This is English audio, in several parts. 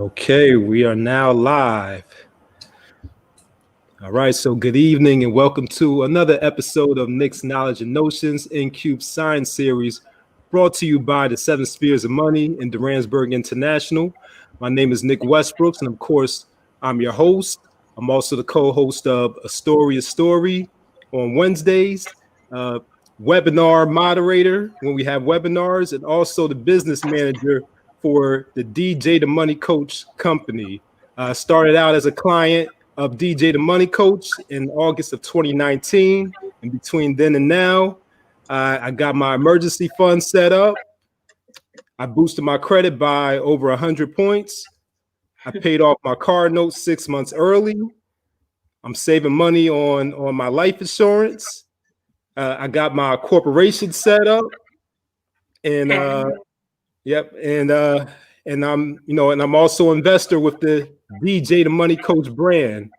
Okay, we are now live. All right, so good evening and welcome to another episode of Nick's Knowledge and Notions in-Cube Science Series, brought to you by the Seven Spheres of Money and Duransburg International. My name is Nick Westbrooks, and of course, I'm your host. I'm also the co-host of A Story on Wednesdays, webinar moderator when we have webinars, and also the business manager for the DJ the Money Coach company. Started out as a client of DJ the Money Coach in August of 2019. And between then and now, I got my emergency fund set up. I boosted my credit by over 100 points. I paid off my car note 6 months early. I'm saving money on my life insurance. I got my corporation set up. And and I'm also an investor with the DJ the Money Coach brand,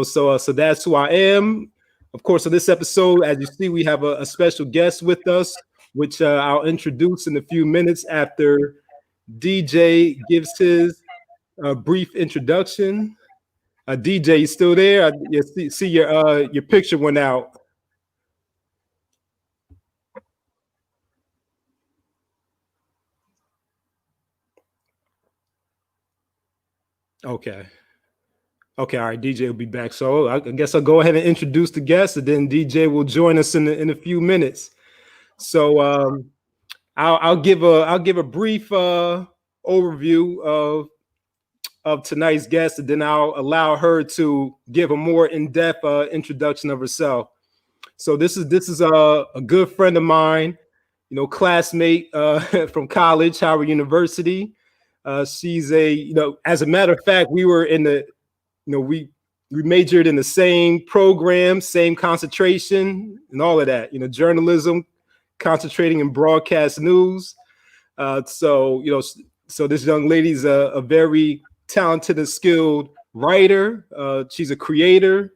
so that's who I am. Of course, on this episode, as you see, we have a special guest with us, which I'll introduce in a few minutes after DJ gives his brief introduction. DJ, you still there? See your picture went out. Okay, all right, DJ will be back. So I guess I'll go ahead and introduce the guest, and then DJ will join us in a few minutes. So I'll give a brief overview of tonight's guest, and then I'll allow her to give a more in-depth introduction of herself. So this is a good friend of mine, classmate from college, Howard University. She's as a matter of fact, we were in the, we majored in the same program, same concentration, and all of that. Journalism, concentrating in broadcast news. So this young lady's a very talented and skilled writer. She's a creator.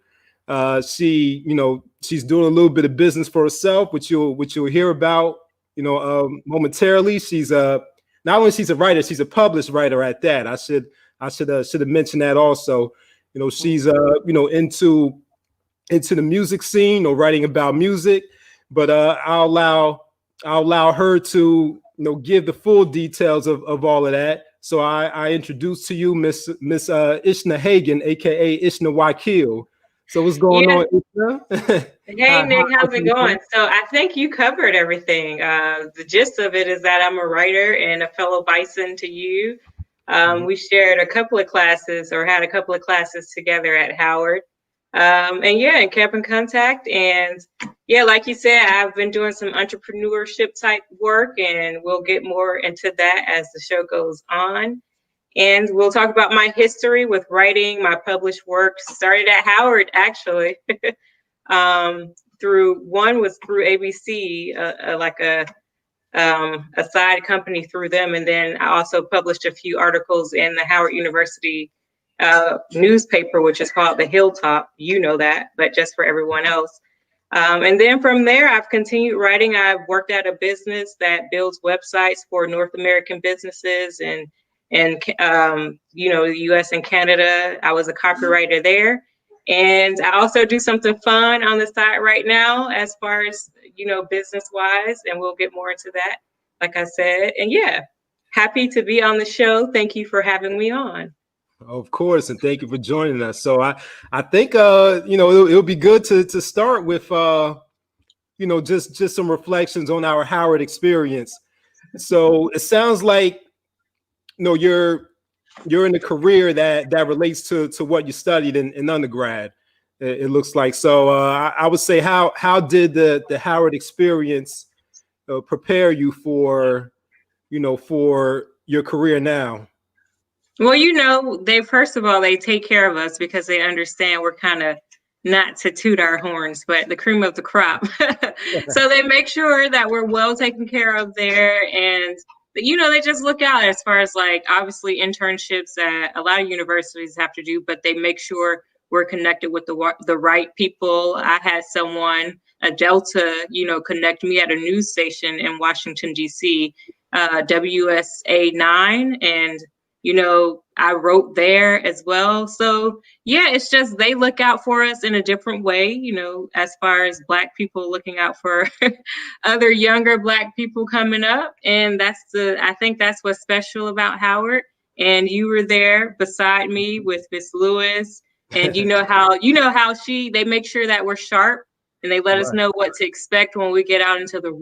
She's doing a little bit of business for herself, which you'll hear about, momentarily. She's not only she's a writer, she's a published writer at that. I should have mentioned that also. She's into the music scene, writing about music, but I'll allow her to give the full details of all of that. So I introduce to you Miss Ishna Hagan, aka Ishna Wakil. So what's going on, Ishna? Hey Nick, how's it going? So I think you covered everything. The gist of it is that I'm a writer and a fellow bison to you. We shared a couple of classes, or had a couple of classes together at Howard. And kept in contact. And like you said, I've been doing some entrepreneurship type work, and we'll get more into that as the show goes on. And we'll talk about my history with writing. My published work started at Howard, actually. Through ABC, like a side company through them. And then I also published a few articles in the Howard University newspaper, which is called The Hilltop. You know that, but just for everyone else. And then from there, I've continued writing. I've worked at a business that builds websites for North American businesses and the US and Canada. I was a copywriter there. And I also do something fun on the side right now as far as, business wise, and we'll get more into that, like I said. And happy to be on the show. Thank you for having me on. Of course, and thank you for joining us. So I think it'll be good to start with just some reflections on our Howard experience. So it sounds like you're in a career that relates to what you studied in undergrad. It looks like. So I would say, how did the Howard experience prepare you for your career now? Well, first of all, they take care of us because they understand we're kind of, not to toot our horns, but the cream of the crop. So they make sure that we're well taken care of there. And, they just look out as far as obviously internships that a lot of universities have to do, but they make sure we're connected with the right people. I had someone, a Delta, connect me at a news station in Washington, D.C., WSA 9. And I wrote there as well. So yeah, it's just they look out for us in a different way, as far as Black people looking out for other younger Black people coming up. And I think that's what's special about Howard. And you were there beside me with Miss Lewis. And how they make sure that we're sharp and they let us know what to expect when we get out into the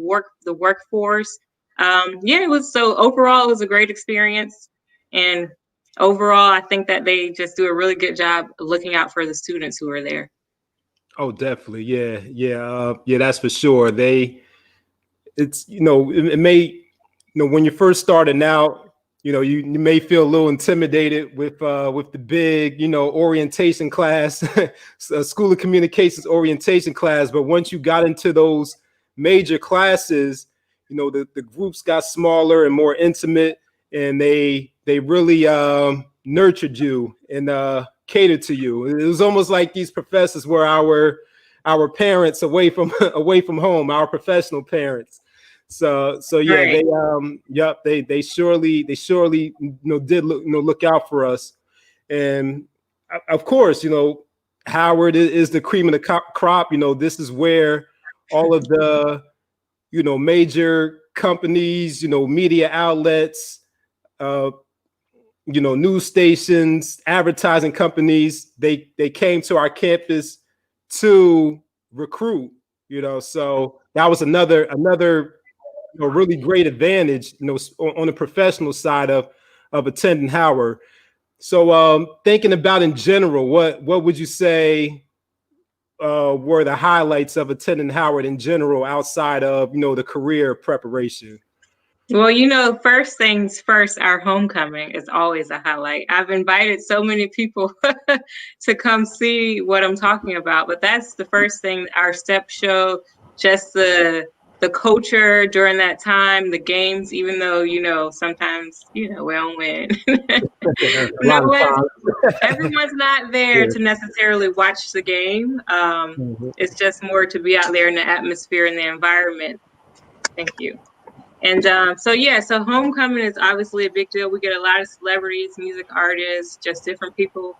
workforce. Overall, it was a great experience. And overall, I think that they just do a really good job looking out for the students who are there. Oh, definitely. Yeah. That's for sure. It may, when you're first starting out, you may feel a little intimidated with the big, orientation class, School of Communications orientation class. But once you got into those major classes, the groups got smaller and more intimate, and they really nurtured you and catered to you. It was almost like these professors were our parents away from home, our professional parents. So yeah, right. They surely did look out for us. And of course, Howard is the cream of the crop. This is where all of the major companies, media outlets, news stations, advertising companies, they came to our campus to recruit. So that was another really great advantage, on the professional side of attending Howard. So thinking about in general, what would you say were the highlights of attending Howard in general, outside of the career preparation? Well, first things first, our homecoming is always a highlight. I've invited so many people to come see what I'm talking about, but that's the first thing. Our step show, just the culture during that time, the games, even though, sometimes, we don't win. Everyone's not there to necessarily watch the game. It's just more to be out there in the atmosphere and the environment. Thank you. And so homecoming is obviously a big deal. We get a lot of celebrities, music artists, just different people.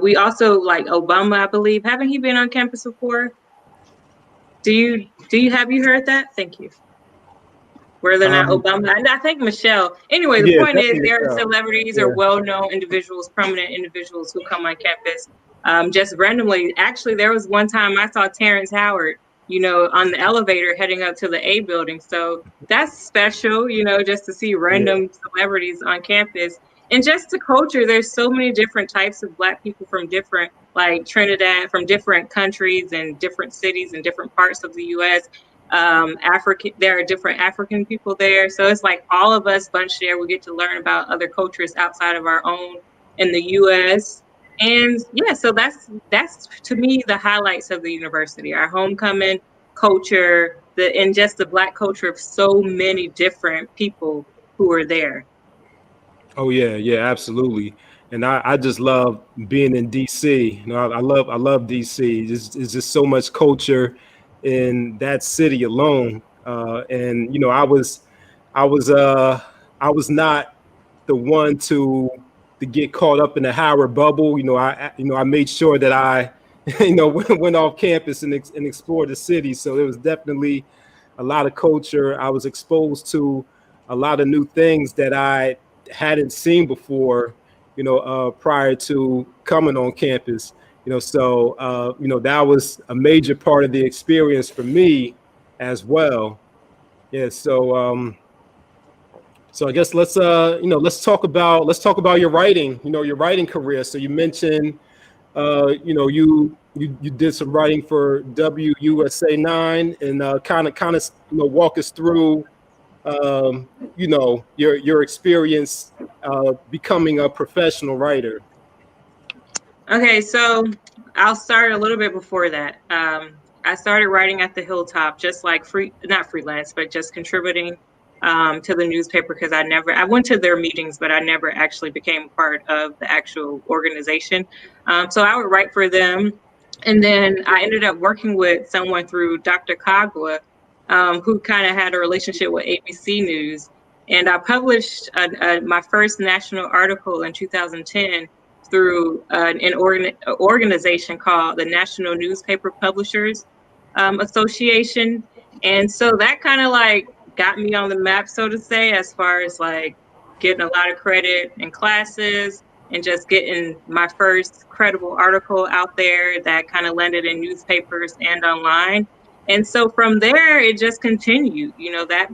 We also like Obama, I believe. Haven't he been on campus before? Have you heard that? Thank you. Whether or not Obama, I think Michelle. Anyway, the point is there are celebrities or well-known individuals, prominent individuals who come on campus just randomly. Actually, there was one time I saw Terrence Howard, on the elevator heading up to the A building. So that's special, just to see random celebrities on campus. And just the culture, there's so many different types of Black people from different, like Trinidad, from different countries and different cities and different parts of the U.S. There are different African people there. So it's like all of us bunched there. We get to learn about other cultures outside of our own in the U.S. And so that's to me the highlights of the university, our homecoming culture, and just the Black culture of so many different people who are there. Oh yeah, absolutely. And I just love being in DC. I love DC. It's just so much culture in that city alone. And I was not the one to get caught up in the Howard bubble. I made sure that I went off campus and explored the city. So there was definitely a lot of culture. I was exposed to a lot of new things that I hadn't seen before, prior to coming on campus. So that was a major part of the experience for me as well. Yeah. So I guess let's talk about your writing, your writing career. So you mentioned, you did some writing for WUSA 9, and kind of walk us through, your experience becoming a professional writer. Okay, so I'll start a little bit before that. I started writing at the Hilltop, just like not freelance, but just contributing to the newspaper, because I went to their meetings, but I never actually became part of the actual organization. So I would write for them. And then I ended up working with someone through Dr. Kagwa, who kind of had a relationship with ABC News. And I published my first national article in 2010 through an organization called the National Newspaper Publishers Association. And so that kind of like got me on the map, so to say, as far as like getting a lot of credit in classes and just getting my first credible article out there that kind of landed in newspapers and online. And so from there, it just continued, you know, that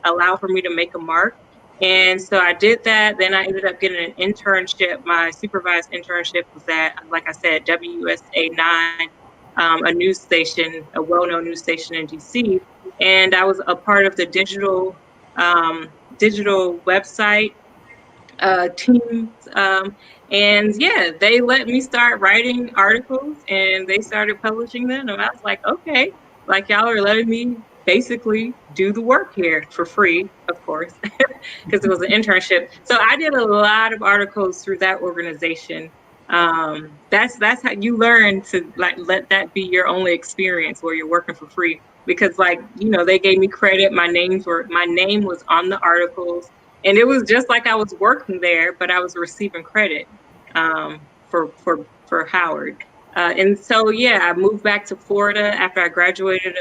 allowed for me to make a mark. And so I did that. Then I ended up getting an internship. My supervised internship was at, like I said, WSA 9, a news station, a well-known news station in DC. And I was a part of the digital website teams. And yeah, they let me start writing articles and they started publishing them. And I was like, okay, like y'all are letting me basically do the work here for free, of course, because it was an internship. So I did a lot of articles through that organization. That's how you learn to like let that be your only experience where you're working for free. Because like, you know, they gave me credit. My name was on the articles. And it was just like I was working there, but I was receiving credit for Howard. And so, yeah, I moved back to Florida after I graduated,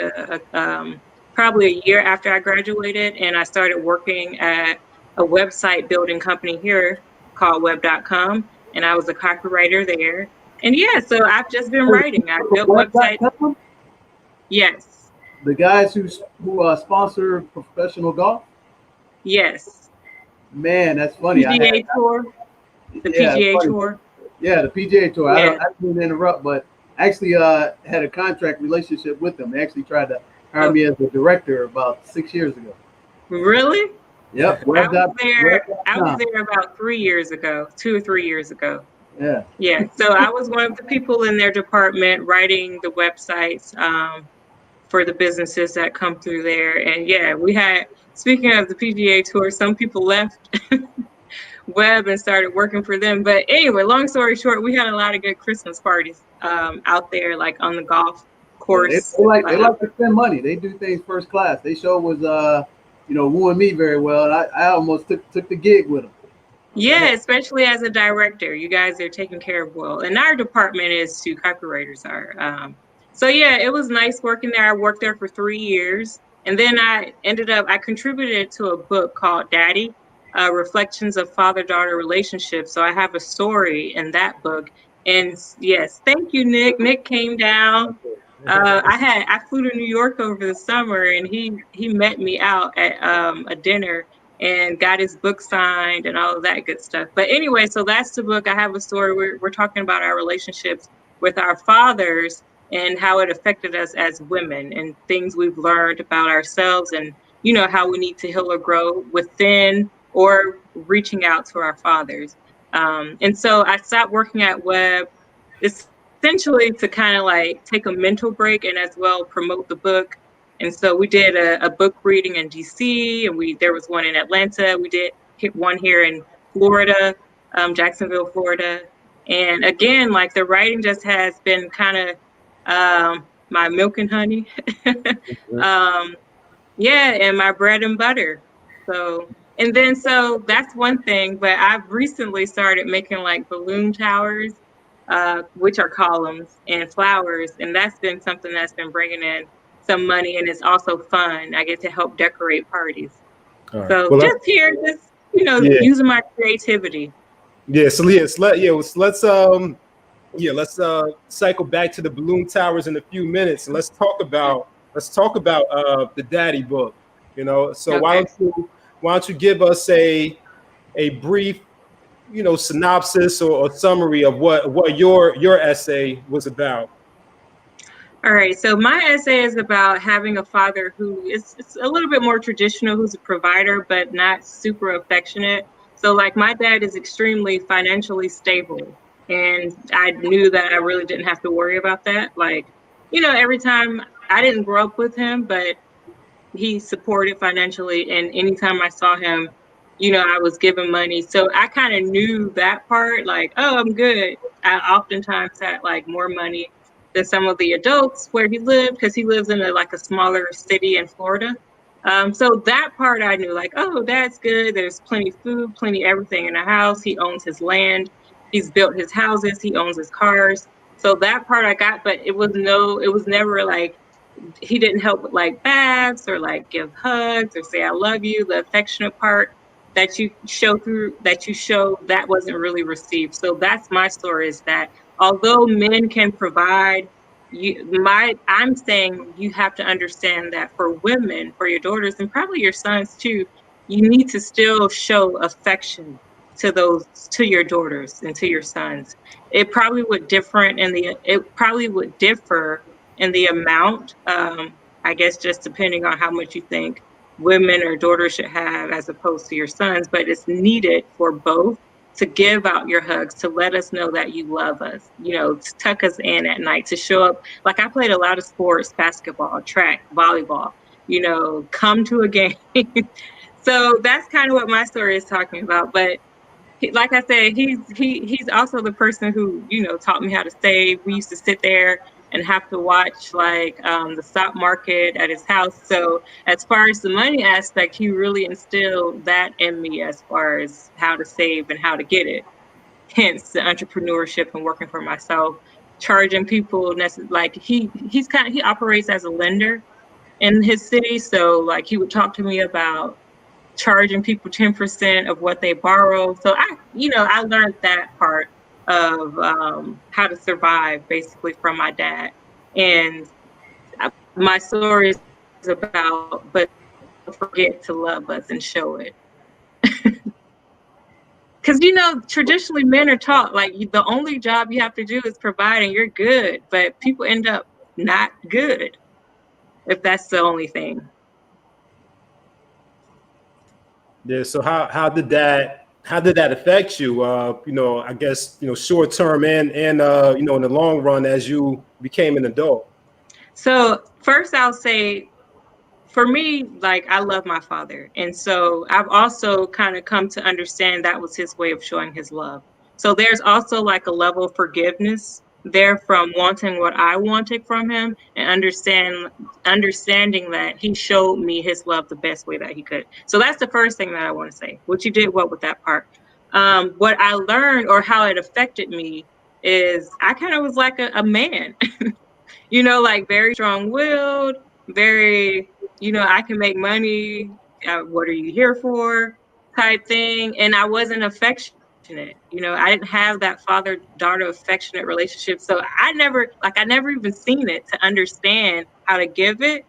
probably a year after I graduated, and I started working at a website building company here called web.com, and I was a copywriter there. And yeah, so I've just been writing. I built websites. Yes. The guys who sponsor professional golf? Yes. Man, that's funny. PGA Tour. The PGA Tour. Yeah, the PGA Tour. Yeah. I didn't interrupt, but I actually had a contract relationship with them. They actually tried to hire me as a director about 6 years ago. Really? Yep. I was there about 3 years ago, 2 or 3 years ago. Yeah. Yeah. So I was one of the people in their department writing the websites for the businesses that come through there. And yeah, we had, speaking of the PGA Tour, some people left web and started working for them. But anyway, long story short, we had a lot of good Christmas parties out there, like on the golf course. Yeah, they like to spend money. They do things first class. They show was wooing me very well. And I almost took the gig with them. Yeah, especially as a director, you guys are taken care of well. And our department is too, copywriters are. So yeah, it was nice working there. I worked there for 3 years. And then I contributed to a book called Daddy, Reflections of Father-Daughter Relationships. So I have a story in that book. And yes, thank you, Nick. Nick came down. I flew to New York over the summer, and he met me out at a dinner and got his book signed and all of that good stuff. But anyway, so that's the book. I have a story. We're talking about our relationships with our fathers and how it affected us as women and things we've learned about ourselves and, you know, how we need to heal or grow within or reaching out to our fathers. And so I stopped working at Web essentially to kind of like take a mental break and as well promote the book. And so we did a book reading in DC, and there was one in Atlanta. We did one here in Florida, Jacksonville, Florida. And again, like the writing just has been kind of my milk and honey. Yeah, and my bread and butter. So that's one thing, but I've recently started making like balloon towers, which are columns, and flowers. And that's been something that's been bringing in some money, and it's also fun. I get to help decorate parties. Right. So well, just using my creativity. Yeah. So let's cycle back to the balloon towers in a few minutes, and let's talk about the Daddy book. You know, so okay. Why don't you give us a brief, synopsis or summary of what your essay was about? All right, so my essay is about having a father who is a little bit more traditional, who's a provider, but not super affectionate. So like my dad is extremely financially stable, and I knew that I really didn't have to worry about that. Like, every time I didn't grow up with him, but he supported financially, and anytime I saw him, I was given money. So I kind of knew that part, like, oh, I'm good. I oftentimes had like more money than some of the adults where he lived, because he lives in a smaller city in Florida. So that part I knew, like, oh, that's good. There's plenty of food, plenty of everything in the house. He owns his land. He's built his houses. He owns his cars. So that part I got, but it was never like, he didn't help with like baths or like give hugs or say I love you. The affectionate part that you show that wasn't really received. So that's my story, is that although men can provide, I'm saying you have to understand that for women, for your daughters and probably your sons too, you need to still show affection to your daughters and to your sons. It probably would differ in the amount, I guess, just depending on how much you think women or daughters should have as opposed to your sons, but it's needed for both to give out your hugs, to let us know that you love us, to tuck us in at night, to show up. Like, I played a lot of sports, basketball, track, volleyball, come to a game. So that's kind of what my story is talking about. But like I said, he's also the person who, taught me how to save. We used to sit there and have to watch like the stock market at his house. So as far as the money aspect, he really instilled that in me as far as how to save and how to get it. Hence the entrepreneurship and working for myself, charging people. Like he operates as a lender in his city. So like he would talk to me about charging people 10% of what they borrow. So I learned that part of how to survive basically from my dad. And my story is about, but don't forget to love us and show it. Because, traditionally men are taught like the only job you have to do is provide and you're good. But people end up not good if that's the only thing. Yeah. So how did that affect you? I guess short term and in the long run as you became an adult. So first, I'll say, for me, like, I love my father, and so I've also kind of come to understand that was his way of showing his love. So there's also like a level of forgiveness there from wanting what I wanted from him, and understanding that he showed me his love the best way that he could. So that's the first thing that I want to say. What you did well with that part. What I learned, or how it affected me, is I kind of was like a man, like very strong-willed, very, I can make money. What are you here for? Type thing. And I wasn't affectionate. I didn't have that father-daughter affectionate relationship. So I never even seen it to understand how to give it.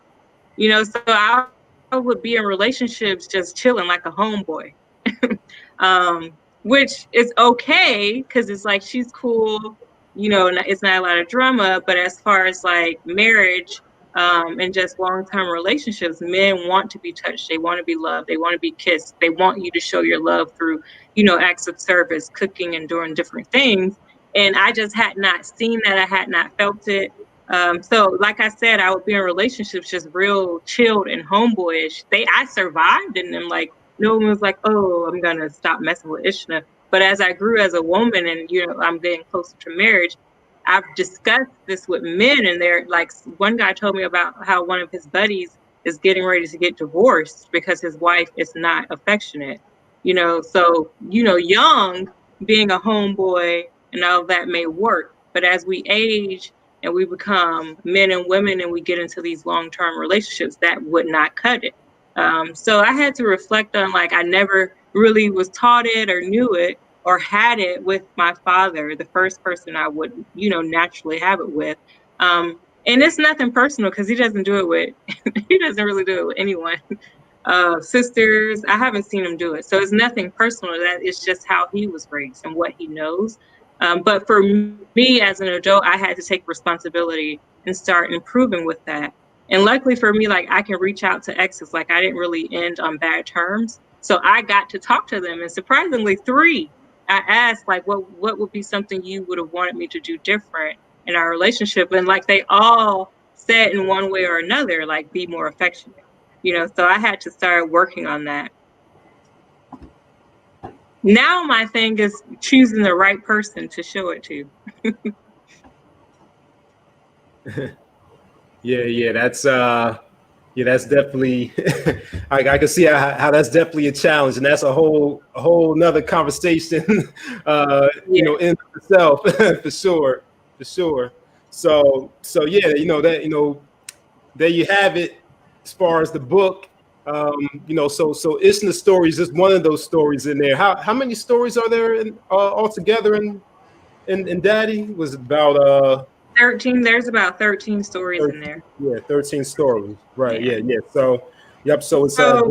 So I would be in relationships just chilling like a homeboy. Which is okay because it's like she's cool, it's not a lot of drama. But as far as like marriage, and just long-term relationships, men want to be touched, they want to be loved, they want to be kissed, they want you to show your love through, acts of service, cooking and doing different things. And I just had not seen that, I had not felt it. So like I said, I would be in relationships just real chilled and homeboyish. I survived in them. Like, no one was like, oh, I'm going to stop messing with Ishna. But as I grew as a woman and, I'm getting closer to marriage, I've discussed this with men, and they're like, one guy told me about how one of his buddies is getting ready to get divorced because his wife is not affectionate. So, young, being a homeboy and all that may work. But as we age and we become men and women and we get into these long-term relationships, that would not cut it. So I had to reflect on, like, I never really was taught it or knew it or had it with my father, the first person I would, naturally have it with. And it's nothing personal because he doesn't do it with, he doesn't really do it with anyone. Sisters, I haven't seen him do it. So it's nothing personal. That it's just how he was raised and what he knows. But for me as an adult, I had to take responsibility and start improving with that. And luckily for me, like, I can reach out to exes. Like, I didn't really end on bad terms. So I got to talk to them. And surprisingly, 3, I asked, like, what would be something you would have wanted me to do different in our relationship? And like, they all said in one way or another, like, be more affectionate. So I had to start working on that. Now my thing is choosing the right person to show it to. Yeah, that's Yeah, that's definitely, I can see how that's definitely a challenge, and that's a whole nother conversation, in itself, for sure. So yeah, there you have it. As far as the book, so Ishna's story is just one of those stories in there. How many stories are there altogether in Daddy? Was it about 13. There's about 13 stories in 13, there. yeah, 13 stories. Right. Yeah. So, yep. So it's So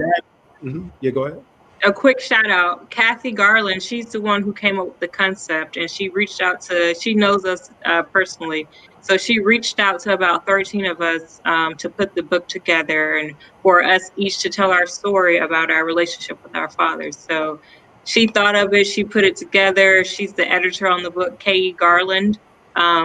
Yeah, go ahead. a quick shout out, Kathy Garland. She's the one who came up with the concept, and she reached out she knows us personally. So she reached out to about 13 of us to put the book together and for us each to tell our story about our relationship with our fathers. So she thought of it, she put it together. She's the editor on the book. K.E. Garland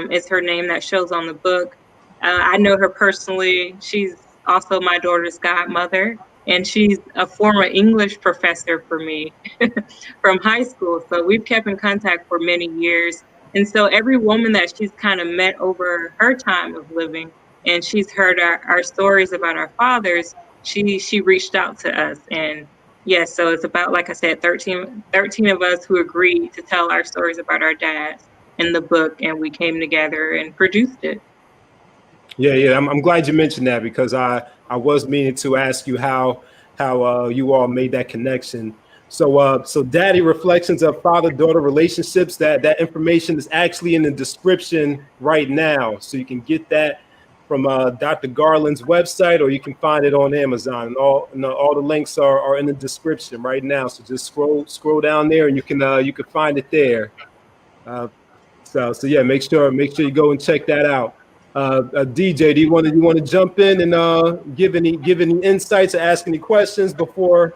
is her name that shows on the book. I know her personally. She's also my daughter's godmother. And she's a former English professor for me from high school. So we've kept in contact for many years. And so every woman that she's kind of met over her time of living, and she's heard our stories about our fathers, she reached out to us. And yes, so it's about, like I said, 13 of us who agreed to tell our stories about our dads in the book. And we came together and produced it. Yeah. I'm glad you mentioned that, because I was meaning to ask you how you all made that connection. So Daddy, Reflections of Father-Daughter Relationships, that information is actually in the description right now. So you can get that from Dr. Garland's website, or you can find it on Amazon. And all the links are in the description right now. So just scroll down there, and you can find it there. So yeah, make sure you go and check that out. DJ, do you want to jump in and give any insights or ask any questions before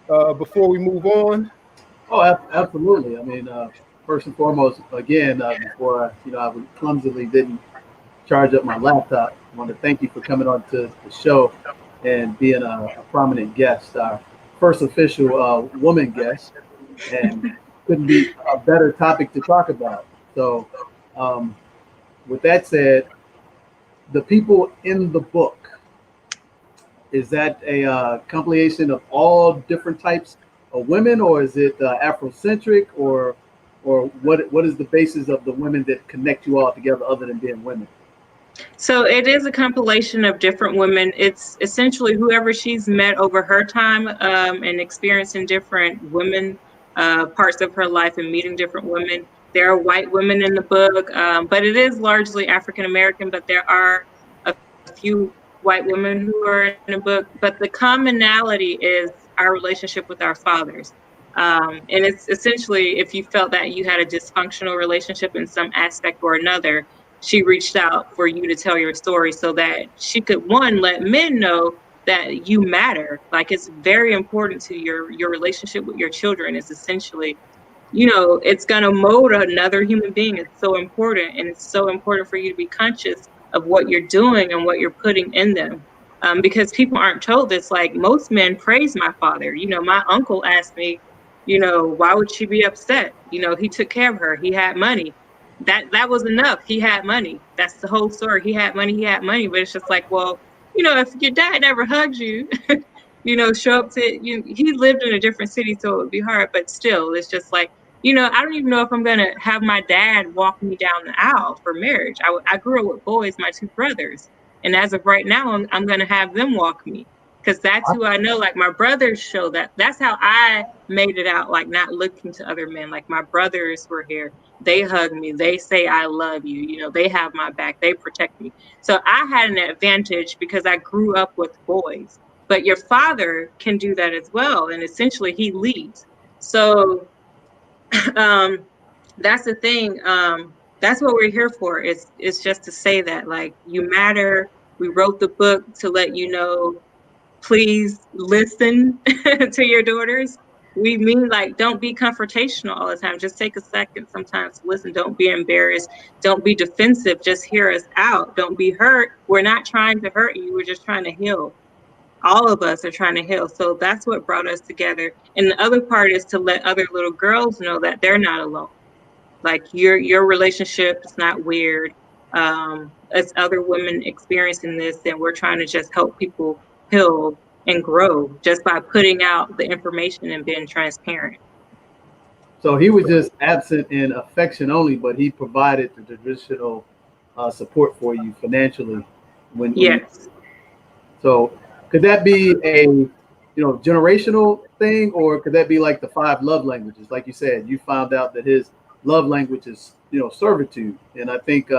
we move on? Oh, absolutely. I mean, first and foremost, again, before I clumsily didn't charge up my laptop, I want to thank you for coming on to the show and being a prominent guest, our first official woman guest, and couldn't be a better topic to talk about. So, with that said, the people in the book, is that a compilation of all different types of women, or is it Afrocentric, or what is the basis of the women that connect you all together other than being women? So it is a compilation of different women. It's essentially whoever she's met over her time and experiencing different women parts of her life and meeting different women. There are white women in the book, but it is largely African American, but there are a few white women who are in the book. But the commonality is our relationship with our fathers. And it's essentially, if you felt that you had a dysfunctional relationship in some aspect or another, she reached out for you to tell your story so that she could, one, let men know that you matter. Like, it's very important to your relationship with your children. Is essentially, it's going to mold another human being. It's so important. And it's so important for you to be conscious of what you're doing and what you're putting in them. Because people aren't told this. Like, most men praise my father. My uncle asked me, why would she be upset? He took care of her. He had money. That was enough. He had money. That's the whole story. He had money. But it's just like, well, if your dad never hugged you, show up to you. He lived in a different city, so it would be hard. But still, it's just like, I don't even know if I'm gonna have my dad walk me down the aisle for marriage. I grew up with boys, my two brothers, and as of right now, I'm gonna have them walk me, because that's who I know. Like, my brothers show that. That's how I made it out. Like, not looking to other men. Like, my brothers were here. They hug me. They say, I love you. They have my back. They protect me. So I had an advantage because I grew up with boys. But your father can do that as well. And essentially, he leads. So that's the thing. That's what we're here for. It's just to say that, like, you matter. We wrote the book to let you know, please listen to your daughters. We mean, like, don't be confrontational all the time. Just take a second sometimes to listen. Don't be embarrassed. Don't be defensive. Just hear us out. Don't be hurt. We're not trying to hurt you. We're just trying to heal. All of us are trying to heal. So that's what brought us together. And the other part is to let other little girls know that they're not alone. Like, your relationship is not weird. As other women experiencing this, and we're trying to just help people heal and grow just by putting out the information and being transparent. So he was just absent in affection only, but he provided the traditional support for you financially. Yes. So could that be a generational thing, or could that be like the 5 love languages? Like you said, you found out that his love language is servitude, and I think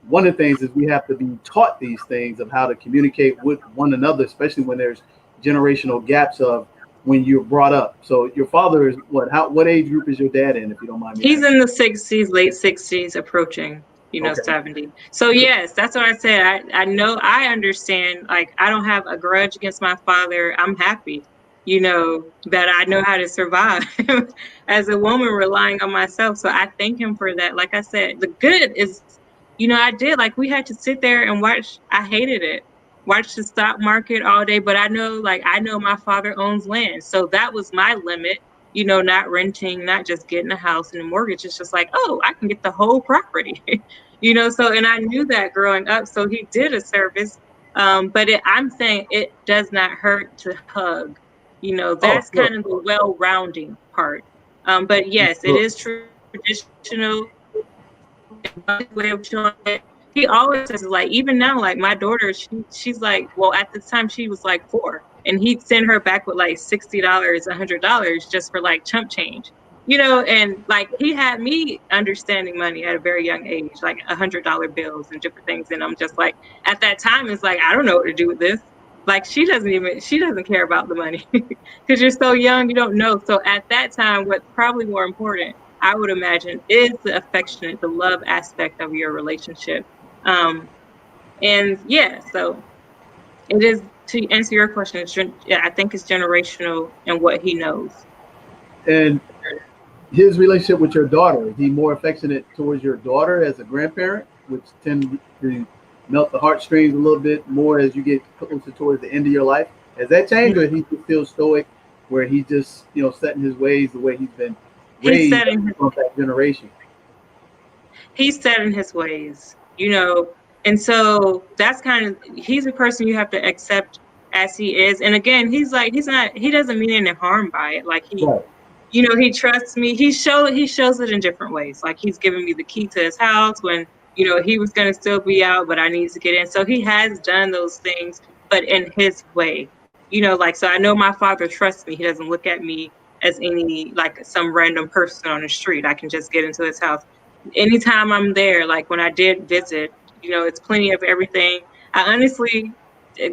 one of the things is we have to be taught these things of how to communicate with one another, especially when there's generational gaps of when you're brought up. So your father is what age group is your dad in, if you don't mind me He's asking? in the 60s, late 60s, approaching, Okay. 70. So yes, that's what I said. I know, I understand, like, I don't have a grudge against my father. I'm happy, that I know how to survive as a woman relying on myself. So I thank him for that. Like I said, the good is, I did, like, we had to sit there and watch. I hated it. Watch the stock market all day. But I know my father owns land. So that was my limit, not renting, not just getting a house and a mortgage. It's just like, oh, I can get the whole property, so, and I knew that growing up. So he did a service. But I'm saying it does not hurt to hug, that's Sure. kind of the well-rounding part. But yes, it is traditional way of showing it. He always says, like, even now, like, my daughter, she's like, well, at the time she was like 4, and he'd send her back with like $60, $100 just for like chump change, and like he had me understanding money at a very young age, like $100 bills and different things. And I'm just like, at that time, it's like, I don't know what to do with this. Like, she doesn't care about the money because you're so young, you don't know. So at that time, what's probably more important, I would imagine, is the affectionate, the love aspect of your relationship. And yeah, so it is, to answer your question, I think it's generational and what he knows. And his relationship with your daughter, is he more affectionate towards your daughter as a grandparent, which tend to melt the heartstrings a little bit more as you get closer towards the end of your life? Has that changed, or he still stoic, where he just set in his ways the way he's been raised from that generation? He's set in his ways, and so that's he's a person you have to accept as he is. And again, he doesn't mean any harm by it. Like, Right. he trusts me. He shows it in different ways. Like, he's giving me the key to his house when, he was going to still be out, but I needed to get in. So he has done those things, but in his way, so I know my father trusts me. He doesn't look at me as like some random person on the street. I can just get into his house. Anytime I'm there, like when I did visit, it's plenty of everything. I honestly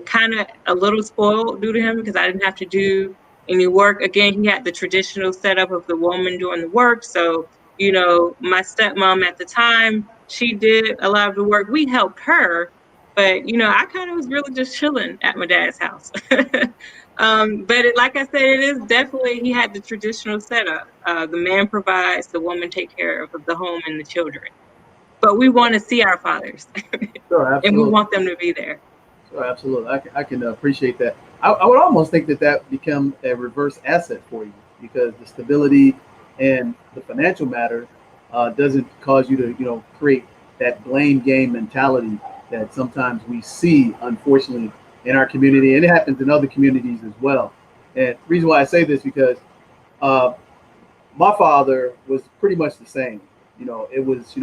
kind of a little spoiled due to him because I didn't have to do any work. Again, he had the traditional setup of the woman doing the work. So, my stepmom at the time, she did a lot of the work. We helped her, but, I kind of was really just chilling at my dad's house. But like I said, it is definitely, he had the traditional setup. The man provides, the woman take care of the home and the children. But we want to see our fathers. Sure, and we want them to be there. Sure, absolutely. I can appreciate that. I would almost think that become a reverse asset for you, because the stability and the financial matter doesn't cause you to create that blame game mentality that sometimes we see, unfortunately, in our community, and it happens in other communities as well. And the reason why I say this, because my father was pretty much the same. It was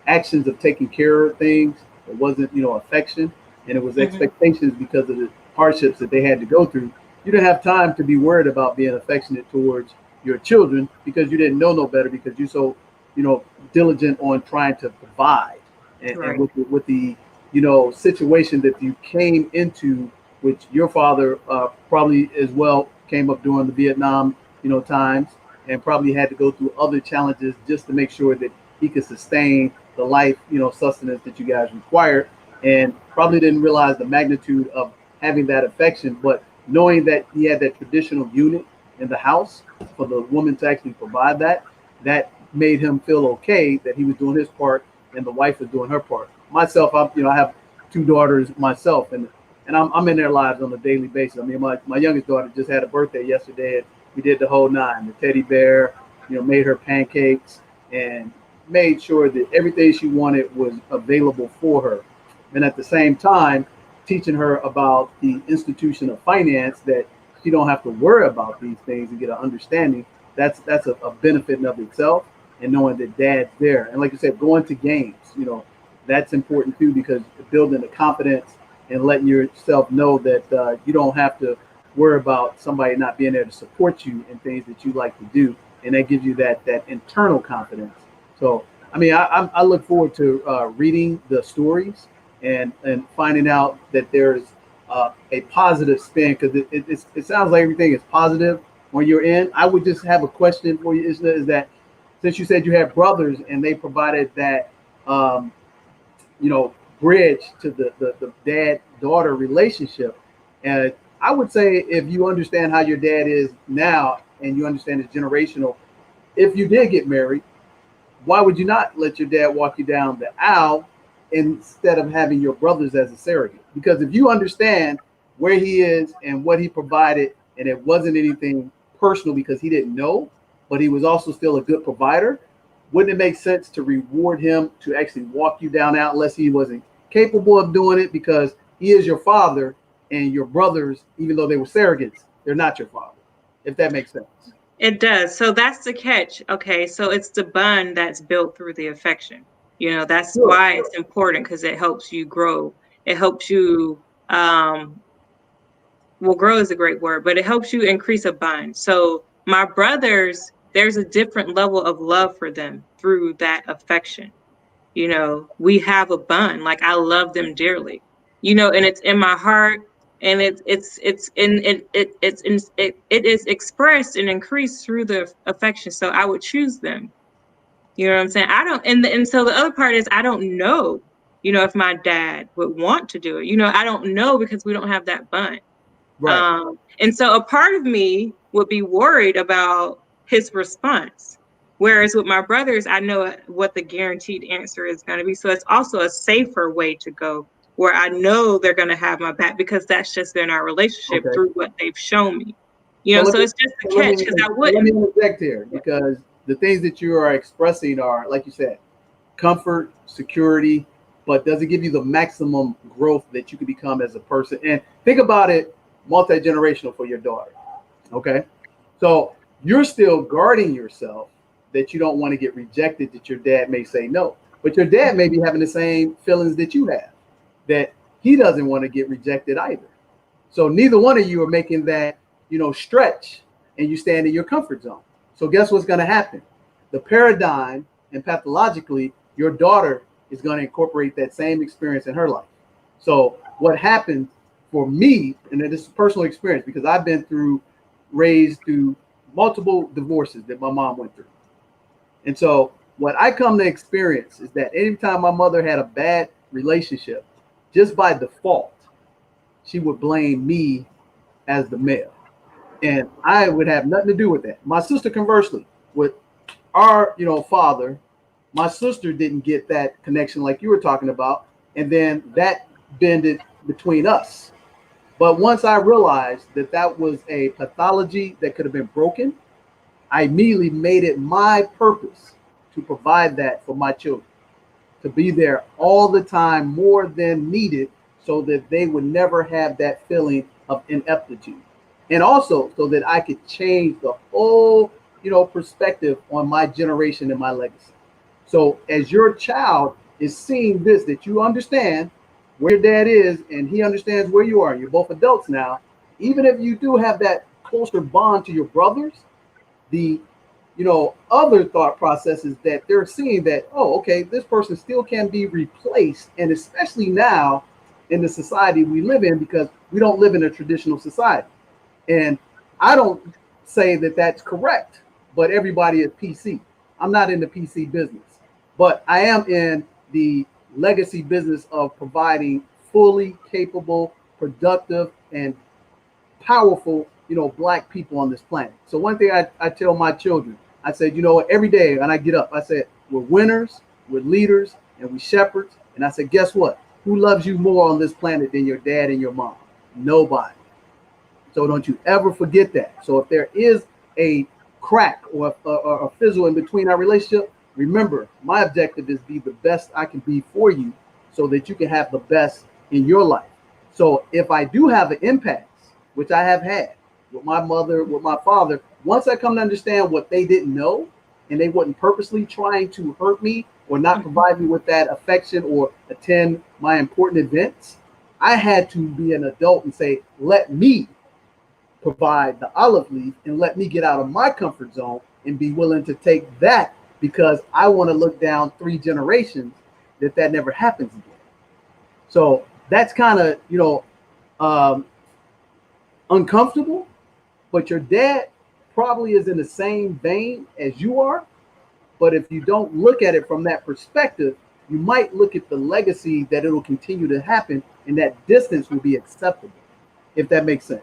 actions of taking care of things. It wasn't affection, and it was expectations because of the hardships that they had to go through. You didn't have time to be worried about being affectionate towards your children because you didn't know no better, because you're so diligent on trying to provide. And with the situation that you came into, which your father probably as well came up during the Vietnam times, and probably had to go through other challenges just to make sure that he could sustain the life sustenance that you guys required, and probably didn't realize the magnitude of having that affection. But knowing that he had that traditional unit in the house for the woman to actually provide that made him feel okay that he was doing his part and the wife was doing her part. Myself, I have 2 daughters myself, and I'm in their lives on a daily basis. I mean, my youngest daughter just had a birthday yesterday, and we did the whole nine. The teddy bear, made her pancakes and made sure that everything she wanted was available for her. And at the same time, teaching her about the institution of finance, that she don't have to worry about these things and get an understanding. That's a benefit in of itself, and knowing that dad's there. And like you said, going to games, that's important too, because building the confidence and letting yourself know that you don't have to worry about somebody not being there to support you in things that you like to do, and that gives you that internal confidence. So I mean, I look forward to reading the stories and finding out that there's a positive spin, because it sounds like everything is positive when you're in. I would just have a question for you, Ishna, is that since you said you had brothers and they provided that bridge to the dad-daughter relationship, and I would say if you understand how your dad is now and you understand it's generational, if you did get married, why would you not let your dad walk you down the aisle instead of having your brothers as a surrogate? Because if you understand where he is and what he provided, and it wasn't anything personal because he didn't know, but he was also still a good provider, wouldn't it make sense to reward him to actually walk you down out, unless he wasn't capable of doing it, because he is your father, and your brothers, even though they were surrogates, they're not your father, if that makes sense. It does. So that's the catch. Okay, so it's the bond that's built through the affection. That's why it's important, because it helps you grow. It helps you, well, grow is a great word, but it helps you increase a bond. So my brothers, there's a different level of love for them through that affection. We have a bond. Like, I love them dearly, and it's in my heart, and it is expressed and increased through the affection. So I would choose them. You know what I'm saying? I don't, and so the other part is, I don't know, if my dad would want to do it. I don't know, because we don't have that bond. Right. And so a part of me would be worried about his response. Whereas with my brothers, I know what the guaranteed answer is going to be. So it's also a safer way to go, where I know they're going to have my back, because that's just been our relationship through what they've shown me. So it's just a catch, because I wouldn't. Let me interject here, because the things that you are expressing are, like you said, comfort, security, but does it give you the maximum growth that you can become as a person? And think about it, multi-generational for your daughter. Okay, so you're still guarding yourself that you don't want to get rejected, that your dad may say no, but your dad may be having the same feelings that you have, that he doesn't want to get rejected either. So neither one of you are making that stretch, and you stand in your comfort zone. So guess what's going to happen? The paradigm, and pathologically, your daughter is going to incorporate that same experience in her life. So what happened for me, and this is personal experience, because I've been raised through multiple divorces that my mom went through. And so what I come to experience is that anytime my mother had a bad relationship, just by default, she would blame me as the male. And I would have nothing to do with that. My sister, conversely, with our father, my sister didn't get that connection like you were talking about, and then that bended between us. But once I realized that that was a pathology that could have been broken, I immediately made it my purpose to provide that for my children, to be there all the time, more than needed, so that they would never have that feeling of ineptitude. And also so that I could change the whole, perspective on my generation and my legacy. So as your child is seeing this, that you understand where your dad is and he understands where you are, you're both adults now, even if you do have that closer bond to your brothers, the other thought process is that they're seeing that, oh, okay, this person still can be replaced. And especially now in the society we live in, because we don't live in a traditional society. And I don't say that that's correct, but everybody is PC. I'm not in the PC business, but I am in the legacy business of providing fully capable, productive, and powerful, Black people on this planet. So one thing I tell my children, I said, every day when I get up, I said, we're winners, we're leaders, and we shepherds. And I said, guess what? Who loves you more on this planet than your dad and your mom? Nobody. So don't you ever forget that. So if there is a crack or a fizzle in between our relationship, remember, my objective is be the best I can be for you, so that you can have the best in your life. So if I do have an impasse, which I have had with my mother, with my father, once I come to understand what they didn't know, and they wasn't purposely trying to hurt me or not provide me with that affection or attend my important events, I had to be an adult and say, let me provide the olive leaf and let me get out of my comfort zone and be willing to take that, because I want to look down 3 generations that never happens again. So that's kind of, uncomfortable, but your dad probably is in the same vein as you are. But if you don't look at it from that perspective, you might look at the legacy that it'll continue to happen, and that distance will be acceptable, if that makes sense.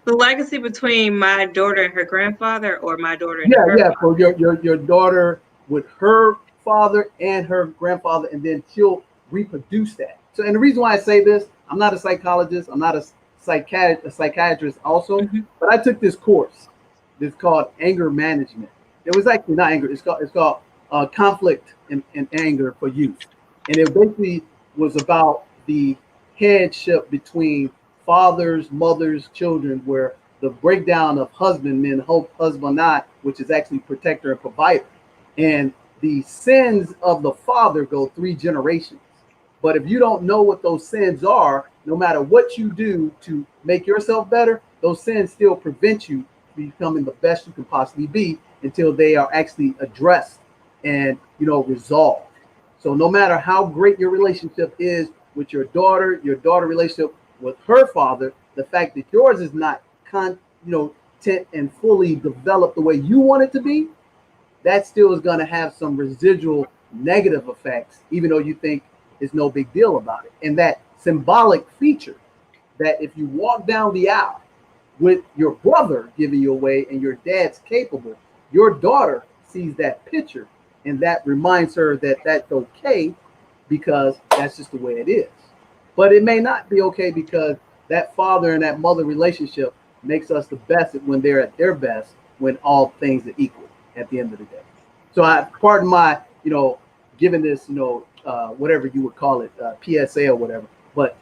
The legacy between my daughter and her grandfather, or my daughter and her father? For your daughter with her father and her grandfather, and then she'll reproduce that. So, and the reason why I say this, I'm not a psychologist, I'm not a psychiatrist also, but I took this course. It's called anger management. It was actually not anger. It's called conflict and anger for youth, and it basically was about the headship between fathers, mothers, children, where the breakdown of husbandmen, husband, which is actually protector and provider, and the sins of the father go 3 generations. But if you don't know what those sins are, no matter what you do to make yourself better, those sins still prevent you from becoming the best you can possibly be until they are actually addressed and, resolved. So no matter how great your relationship is with your daughter relationship with her father, the fact that yours is not and fully developed the way you want it to be, that still is going to have some residual negative effects, even though you think it's no big deal about it. And that symbolic feature that if you walk down the aisle with your brother giving you away and your dad's capable, your daughter sees that picture, and that reminds her that that's okay, because that's just the way it is. But it may not be okay, because that father and that mother relationship makes us the best when they're at their best, when all things are equal at the end of the day. So pardon my, giving this, whatever you would call it, PSA or whatever, but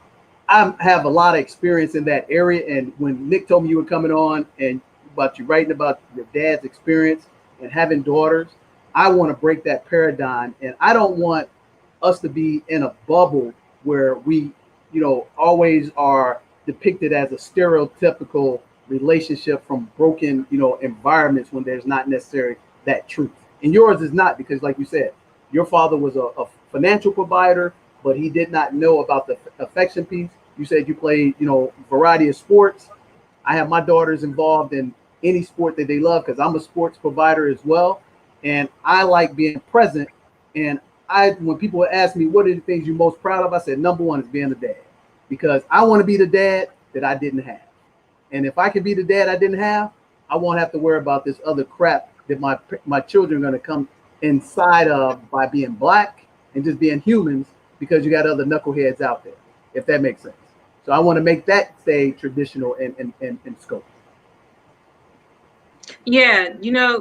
I have a lot of experience in that area. And when Nick told me you were coming on and about you writing about your dad's experience and having daughters, I want to break that paradigm. And I don't want us to be in a bubble where we, always are depicted as a stereotypical relationship from broken, environments, when there's not necessarily that truth. And yours is not, because like you said, your father was a financial provider, but he did not know about the affection piece. You said you played, variety of sports. I have my daughters involved in any sport that they love, because I'm a sports provider as well. And I like being present. And when people ask me, what are the things you're most proud of? I said, number one is being a dad, because I want to be the dad that I didn't have. And if I can be the dad I didn't have, I won't have to worry about this other crap that my children are going to come inside of by being black and just being humans, because you got other knuckleheads out there, if that makes sense. So I want to make that stay traditional in scope. Yeah,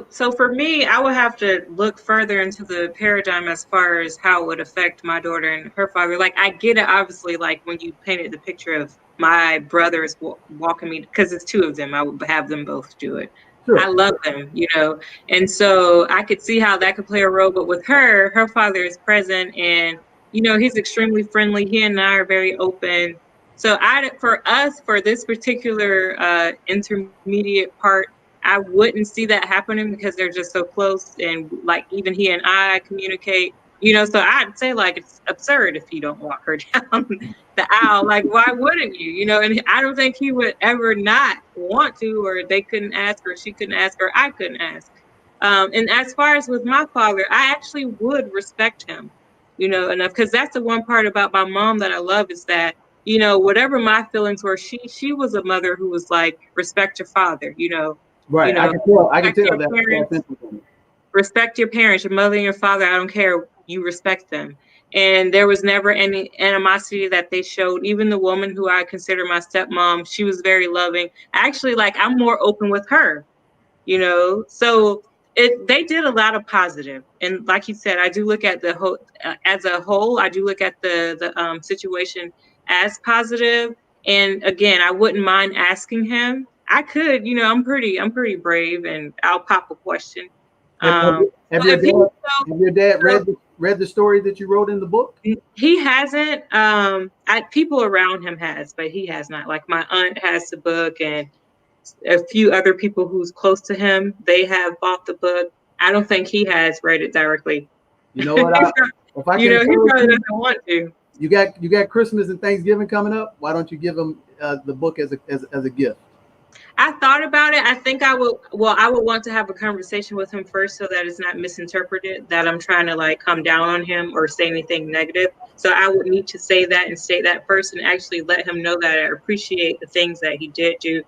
so for me, I would have to look further into the paradigm as far as how it would affect my daughter and her father. Like, I get it, obviously, like when you painted the picture of my brothers walking me, because it's 2 of them, I would have them both do it. Sure. I love them, and so I could see how that could play a role. But with her father is present, and, he's extremely friendly. He and I are very open. So for this particular intermediate part, I wouldn't see that happening, because they're just so close, and like even he and I communicate, so I'd say, like, it's absurd if you don't walk her down the aisle. Like, why wouldn't you? And I don't think he would ever not want to, or they couldn't ask, or she couldn't ask, or I couldn't ask. And as far as with my father, I actually would respect him, enough, because that's the one part about my mom that I love, is that, whatever my feelings were, she was a mother who was like, respect your father, Right. I can tell that. Respect your parents, your mother and your father. I don't care. You respect them. And there was never any animosity that they showed. Even the woman who I consider my stepmom, she was very loving. Actually, like, I'm more open with her, so they did a lot of positive. And like you said, I do look at the whole, as a whole, I do look at the situation as positive. And again, I wouldn't mind asking him. I could, you know, I'm pretty brave, and I'll pop a question. Have your dad read the story that you wrote in the book? He hasn't. People around him has, but he has not. Like my aunt has the book, and a few other people who's close to him, they have bought the book. I don't think he has read it directly. You know what? If I you can, know, he probably doesn't want to. You got Christmas and Thanksgiving coming up. Why don't you give him the book as a gift? I thought about it. I think I would. Well, I would want to have a conversation with him first, so that it's not misinterpreted that I'm trying to like come down on him or say anything negative. So I would need to say that and state that first, and actually let him know that I appreciate the things that he did do.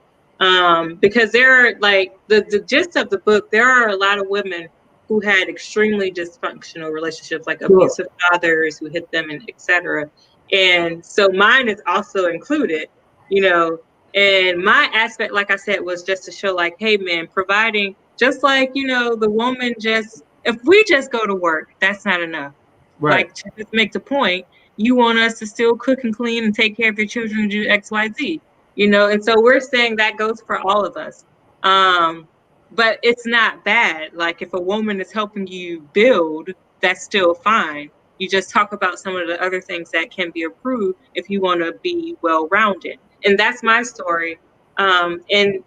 Because there are like the gist of the book. There are a lot of women who had extremely dysfunctional relationships, like abusive fathers who hit them, and etc. And so mine is also included. You know. And my aspect, like I said, was just to show like, hey, man, providing, just like, you know, the woman if we just go to work, that's not enough. Right. Like, to just make the point, you want us to still cook and clean and take care of your children and do X, Y, Z, you know? And so we're saying that goes for all of us. But it's not bad. Like, if a woman is helping you build, that's still fine. You just talk about some of the other things that can be improved if you want to be well-rounded. And that's my story. And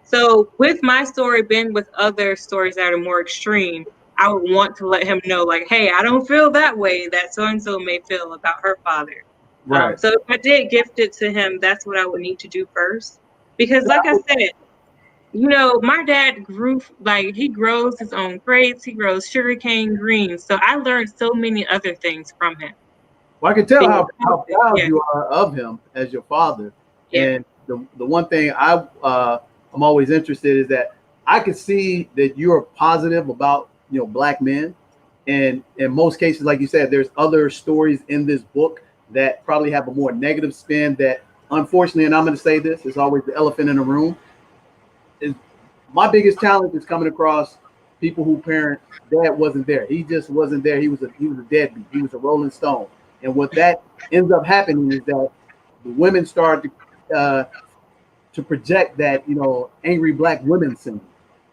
so with my story being with other stories that are more extreme, I would want to let him know, like, hey, I don't feel that way that so-and-so may feel about her father. Right. So if I did gift it to him, that's what I would need to do first. Because like I said, you know, my dad he grows his own grapes, he grows sugarcane greens. So I learned so many other things from him. Well, I can tell how proud you are of him as your father. Yeah. And the one thing I'm always interested is that I can see that you're positive about, you know, Black men. And in most cases, like you said, there's other stories in this book that probably have a more negative spin that, unfortunately, and I'm going to say this, it's always the elephant in the room. My biggest challenge is coming across people who parent dad wasn't there. He just wasn't there. He was a deadbeat. He was a rolling stone. And what that ends up happening is that the women start to project that, you know, angry Black women syndrome.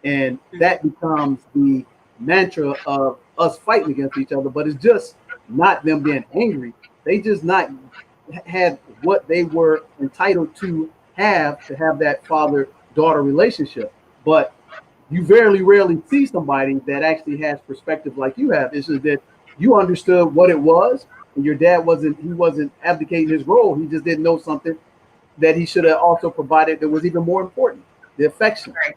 And that becomes the mantra of us fighting against each other. But it's just not them being angry. They just not had what they were entitled to have that father-daughter relationship. But you rarely see somebody that actually has perspective like you have. It's just that you understood what it was, and your dad wasn't abdicating his role. He just didn't know something that he should have also provided that was even more important, the affection. Right.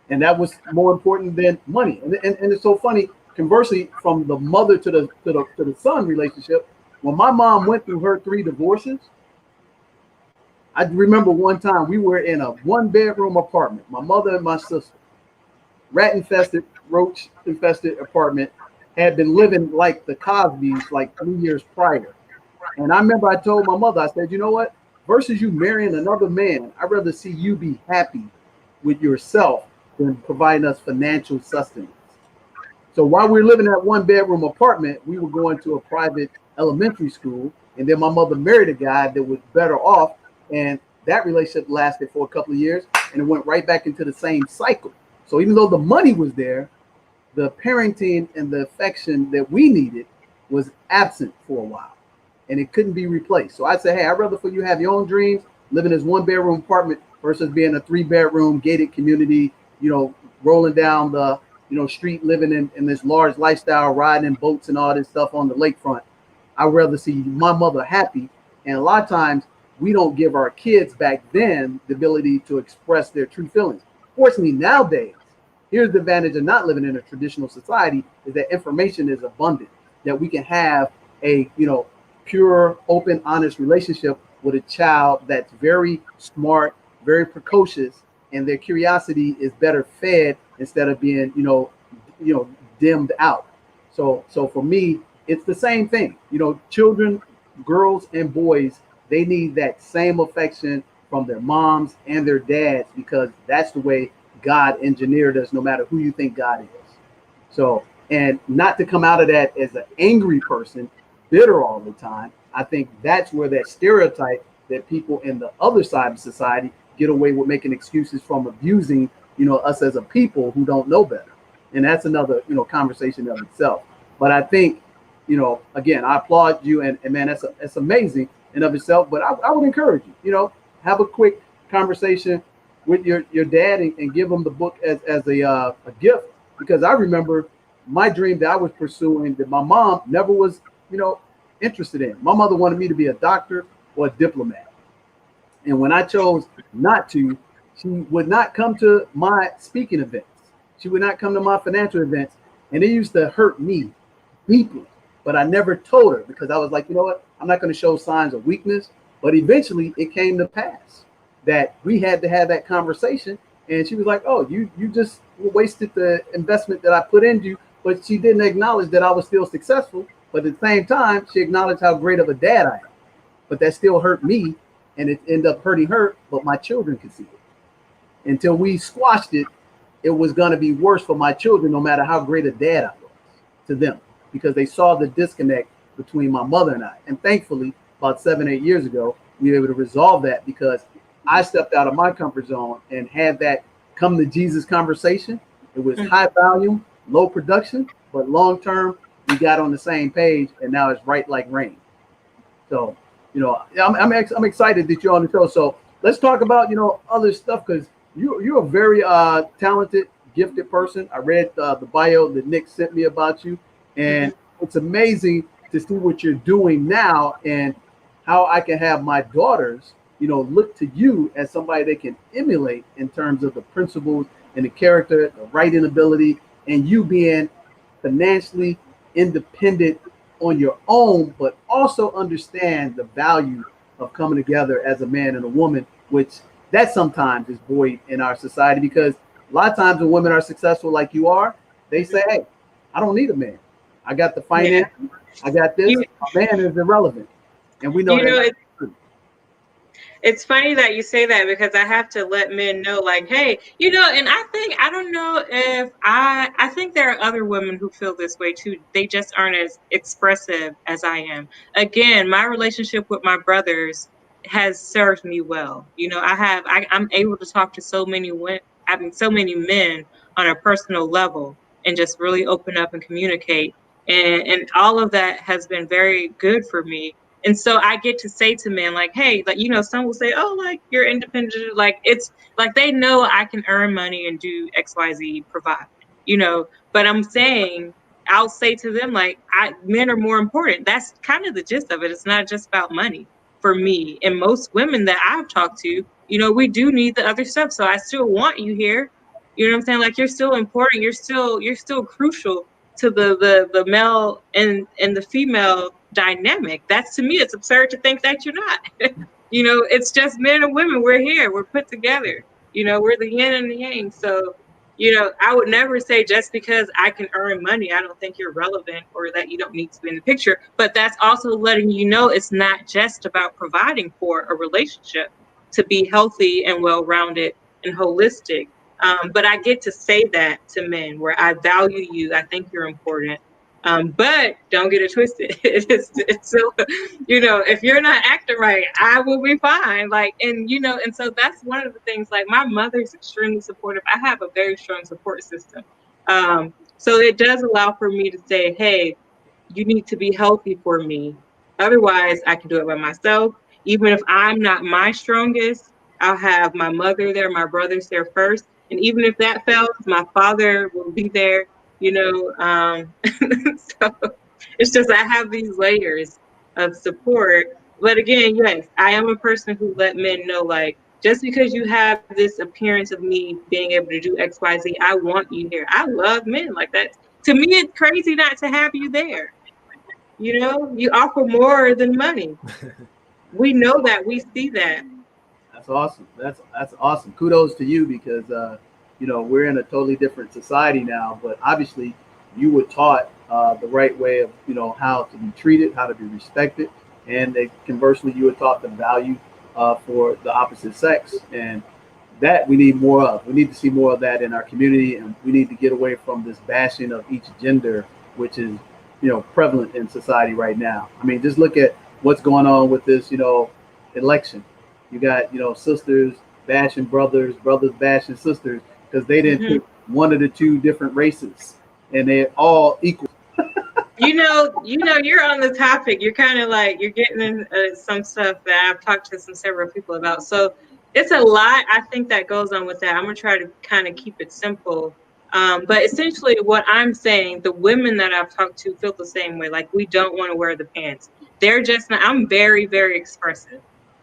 And that was more important than money. And it's so funny, conversely, from the mother to the son relationship, when my mom went through her 3 divorces, I remember one time we were in a 1-bedroom apartment, my mother and my sister, rat-infested, roach-infested apartment, had been living like the Cosbys like 3 years prior. And I remember I told my mother, I said, you know what, versus you marrying another man, I'd rather see you be happy with yourself than providing us financial sustenance. So while we were living in that 1-bedroom apartment, we were going to a private elementary school. And then my mother married a guy that was better off. And that relationship lasted for a couple of years, and it went right back into the same cycle. So even though the money was there, the parenting and the affection that we needed was absent for a while, and it couldn't be replaced. So I'd say, hey, I'd rather for you have your own dreams, live in this 1-bedroom apartment versus being a 3-bedroom gated community, you know, rolling down the, you know, street, living in this large lifestyle, riding in boats and all this stuff on the lakefront. I'd rather see my mother happy. And a lot of times we don't give our kids back then the ability to express their true feelings. Fortunately, nowadays, here's the advantage of not living in a traditional society, is that information is abundant, that we can have a, you know, pure, open, honest relationship with a child that's very smart, very precocious, and their curiosity is better fed instead of being, you know, dimmed out. So for me, it's the same thing. You know, children, girls and boys, they need that same affection from their moms and their dads, because that's the way God engineered us, no matter who you think God is. So, and not to come out of that as an angry person, bitter all the time, I think that's where that stereotype that people in the other side of society get away with making excuses from abusing, us as a people who don't know better. And that's another, conversation of itself. But I think, again, I applaud you, and man, that's amazing in of itself. But I would encourage you, have a quick conversation with your dad and give him the book as a gift, because I remember my dream that I was pursuing that my mom never was, interested in. My mother wanted me to be a doctor or a diplomat. And when I chose not to, she would not come to my speaking events. She would not come to my financial events. And it used to hurt me deeply. But I never told her, because I was like, you know what? I'm not going to show signs of weakness. But eventually it came to pass that we had to have that conversation. And she was like, oh, you just wasted the investment that I put into you. But she didn't acknowledge that I was still successful. But at the same time, she acknowledged how great of a dad I am. But that still hurt me, and it ended up hurting her, but my children could see it. Until we squashed it, it was going to be worse for my children, no matter how great a dad I was to them, because they saw the disconnect between my mother and I. And thankfully, about 7-8 years ago, we were able to resolve that, because I stepped out of my comfort zone and had that come to Jesus conversation. It was high volume, low production, but long term, we got on the same page, and now it's right like rain. So, I'm excited that you're on the show. So let's talk about, other stuff, because you're a very talented, gifted person. I read the bio that Nick sent me about you, and it's amazing to see what you're doing now and how I can have my daughters, look to you as somebody they can emulate in terms of the principles and the character, the writing ability, and you being financially independent on your own, but also understand the value of coming together as a man and a woman, which that sometimes is void in our society, because a lot of times when women are successful like you are, they say, hey, I don't need a man. I got the finance. I got this. A man is irrelevant. And we know that. It's funny that you say that, because I have to let men know, like, hey, and I don't know if I think there are other women who feel this way too. They just aren't as expressive as I am. Again, my relationship with my brothers has served me well. I'm able to talk to so many men on a personal level and just really open up and communicate. And all of that has been very good for me. And so I get to say to men, like, hey, like, some will say, oh, like, you're independent. Like, it's like they know I can earn money and do XYZ, provide, but I'm saying, I'll say to them, like, men are more important. That's kind of the gist of it. It's not just about money for me. And most women that I've talked to, we do need the other stuff. So I still want you here. You know what I'm saying? Like, you're still important. You're still crucial to the male and the female dynamic. That's, to me, it's absurd to think that you're not. It's just men and women. We're here. We're put together. We're the yin and the yang. So, I would never say just because I can earn money, I don't think you're relevant or that you don't need to be in the picture. But that's also letting you know it's not just about providing for a relationship to be healthy and well-rounded and holistic. But I get to say that to men, where I value you. I think you're important. But don't get it twisted. It's still, if you're not acting right, I will be fine. Like, and so that's one of the things, like, my mother's extremely supportive. I have a very strong support system. So it does allow for me to say, hey, you need to be healthy for me. Otherwise, I can do it by myself. Even if I'm not my strongest, I'll have my mother there, my brothers there first. And even if that fails, my father will be there. So it's just, I have these layers of support. But again, yes, I am a person who let men know, like, just because you have this appearance of me being able to do X, Y, Z, I want you here. I love men like that. To me, it's crazy not to have you there. You offer more than money. We know that. We see that. That's awesome. That's awesome. Kudos to you, because we're in a totally different society now, but obviously you were taught the right way of, how to be treated, how to be respected. And conversely, you were taught the value for the opposite sex. And that we need more of. We need to see more of that in our community. And we need to get away from this bashing of each gender, which is, prevalent in society right now. I mean, just look at, what's going on with this, election. You got, sisters bashing brothers, brothers bashing sisters because they didn't pick one of the two different races, and they're all equal. You're on the topic. You're kind of like, you're getting in some stuff that I've talked to several people about. So it's a lot, I think, that goes on with that. I'm going to try to kind of keep it simple. But essentially what I'm saying, the women that I've talked to feel the same way. Like, we don't want to wear the pants. They're just not, I'm very, very expressive.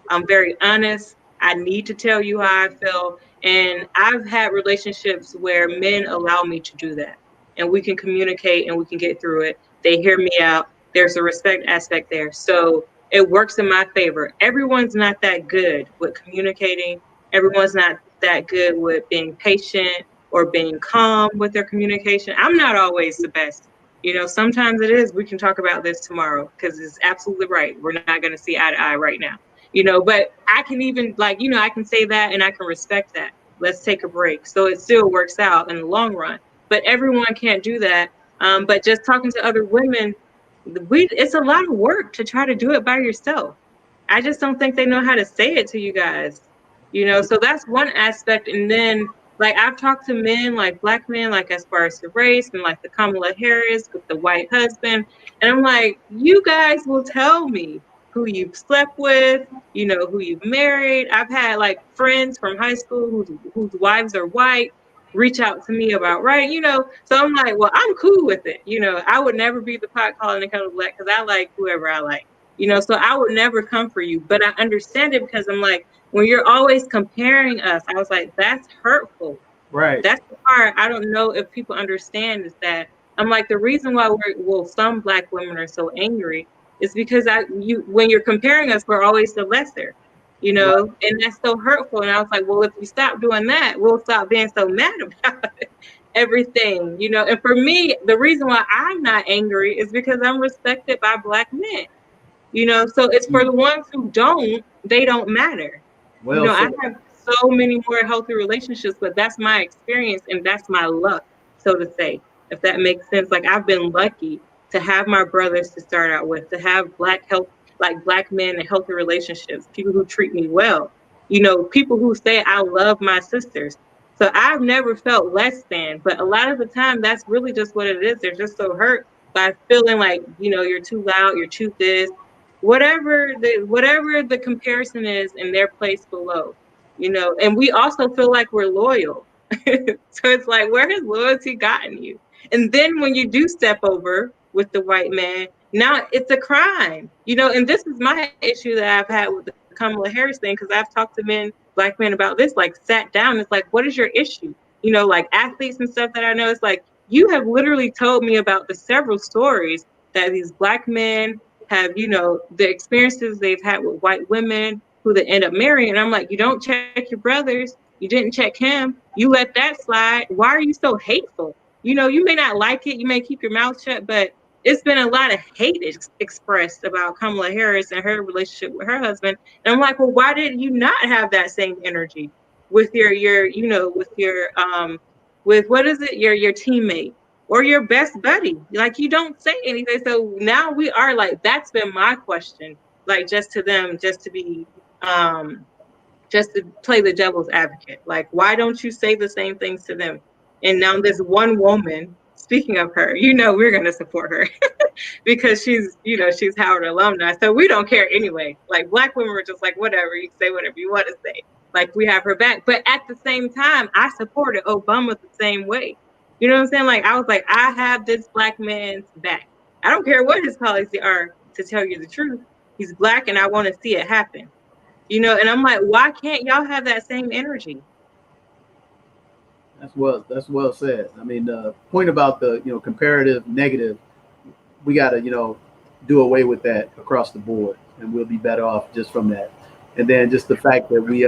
I'm very honest. I need to tell you how I feel. And I've had relationships where men allow me to do that. And we can communicate and we can get through it. They hear me out. There's a respect aspect there. So it works in my favor. Everyone's not that good with communicating. Everyone's not that good with being patient or being calm with their communication. I'm not always the best. Sometimes it is. We can talk about this tomorrow because it's absolutely right. We're not going to see eye to eye right now. But I can even I can say that and I can respect that. Let's take a break. So it still works out in the long run. But everyone can't do that. But just talking to other women, it's a lot of work to try to do it by yourself. I just don't think they know how to say it to you guys, so that's one aspect. And then, like, I've talked to men, like Black men, like as far as the race and like the Kamala Harris with the white husband. And I'm like, you guys will tell me who you've slept with, who you've married. I've had like friends from high school whose wives are white reach out to me about, so I'm like, well, I'm cool with it. I would never be the pot calling the kettle black because I like whoever I like, so I would never come for you. But I understand it because I'm like, when you're always comparing us, I was like, that's hurtful. Right. That's the part I don't know if people understand, is that I'm like, the reason why some Black women are so angry is because when you're comparing us, we're always the lesser. Right. And that's so hurtful. And I was like, well, if you stop doing that, we'll stop being so mad about everything, And for me, the reason why I'm not angry is because I'm respected by Black men, So it's for the ones who they don't matter. Well, I have so many more healthy relationships, but that's my experience and that's my luck, so to say, if that makes sense. Like, I've been lucky to have my brothers to start out with, to have Black men in healthy relationships, people who treat me well, people who say I love my sisters. So I've never felt less than, but a lot of the time that's really just what it is. They're just so hurt by feeling like, you're too loud, you're too this, whatever the comparison is in their place below, and we also feel like we're loyal. So it's like, where has loyalty gotten you? And then when you do step over with the white man, now it's a crime, and this is my issue that I've had with the Kamala Harris thing, because I've talked to Black men about this, like sat down. It's like, what is your issue? Like athletes and stuff that I know, it's like, you have literally told me about the several stories that these Black men have, the experiences they've had with white women who they end up marrying. And I'm like, you don't check your brothers. You didn't check him. You let that slide. Why are you so hateful? You may not like it. You may keep your mouth shut, but it's been a lot of hate expressed about Kamala Harris and her relationship with her husband. And I'm like, well, why did you not have that same energy with your teammate or your best buddy? Like, you don't say anything. So now we are like, that's been my question, like, just to them, just to be, just to play the devil's advocate. Like, why don't you say the same things to them? And now this one woman, speaking of her, we're going to support her because she's Howard alumni. So we don't care anyway. Like, Black women are just like, whatever, you say whatever you want to say. Like, we have her back. But at the same time, I supported Obama the same way. You know what I'm saying? Like, I was like, I have this Black man's back. I don't care what his policies are, to tell you the truth. He's Black and I want to see it happen. And I'm like, why can't y'all have that same energy? That's well said. I mean, the point about the comparative negative, we got to do away with that across the board, and we'll be better off just from that. And then just the fact that we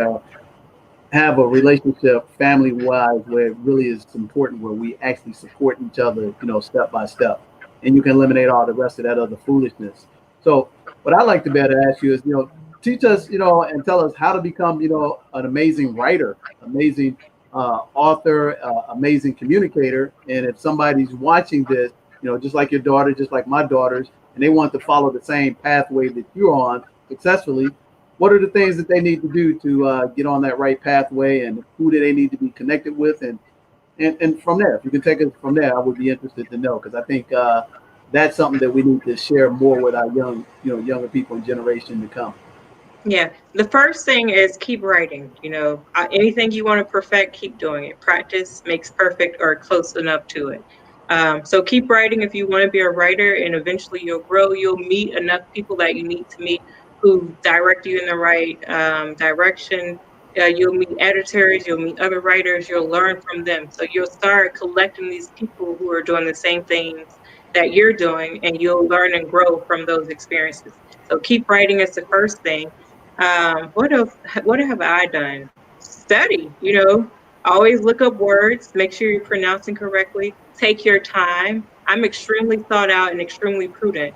have a relationship family-wise where it really is important, where we actually support each other, step by step, and you can eliminate all the rest of that other foolishness. So what I'd like to better ask you is, teach us, and tell us how to become, an amazing writer, amazing author, amazing communicator. And if somebody's watching this, just like your daughter, just like my daughters, and they want to follow the same pathway that you're on successfully, what are the things that they need to do to get on that right pathway, and who do they need to be connected with, and from there, if you can take it from there, I would be interested to know, because I think that's something that we need to share more with our younger people and generation to come. Yeah, the first thing is keep writing. Anything you want to perfect, keep doing it. Practice makes perfect, or close enough to it. So keep writing if you want to be a writer, and eventually you'll grow. You'll meet enough people that you need to meet who direct you in the right direction. You'll meet editors, you'll meet other writers, you'll learn from them. So you'll start collecting these people who are doing the same things that you're doing, and you'll learn and grow from those experiences. So keep writing is the first thing. What have I done? Study, always look up words, make sure you're pronouncing correctly, take your time. I'm extremely thought out and extremely prudent,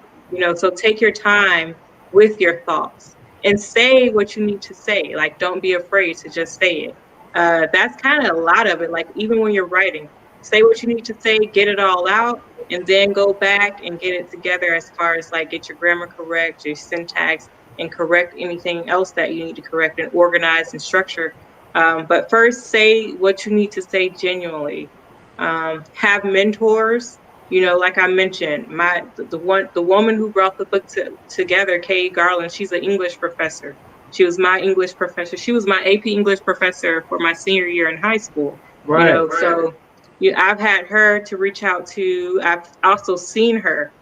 so take your time with your thoughts and say what you need to say. Like, don't be afraid to just say it. That's kind of a lot of it. Like, even when you're writing, say what you need to say, get it all out, and then go back and get it together as far as like get your grammar correct, your syntax, and correct anything else that you need to correct, and organize and structure. But first, say what you need to say genuinely. Have mentors. Like I mentioned, the woman who brought the book together, Kay Garland, she's an English professor. She was my English professor. She was my AP English professor for my senior year in high school. Right. So I've had her to reach out to. I've also seen her,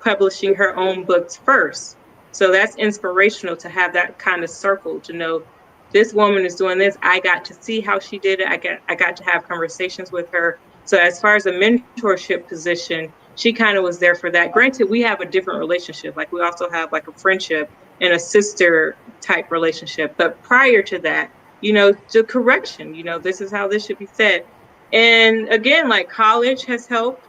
publishing her own books first. So that's inspirational to have that kind of circle, to know this woman is doing this. I got to see how she did it. I got to have conversations with her. So as far as a mentorship position, she kind of was there for that. Granted, we have a different relationship. Like, we also have like a friendship and a sister type relationship. But prior to that, the correction, this is how this should be said. And again, like, college has helped.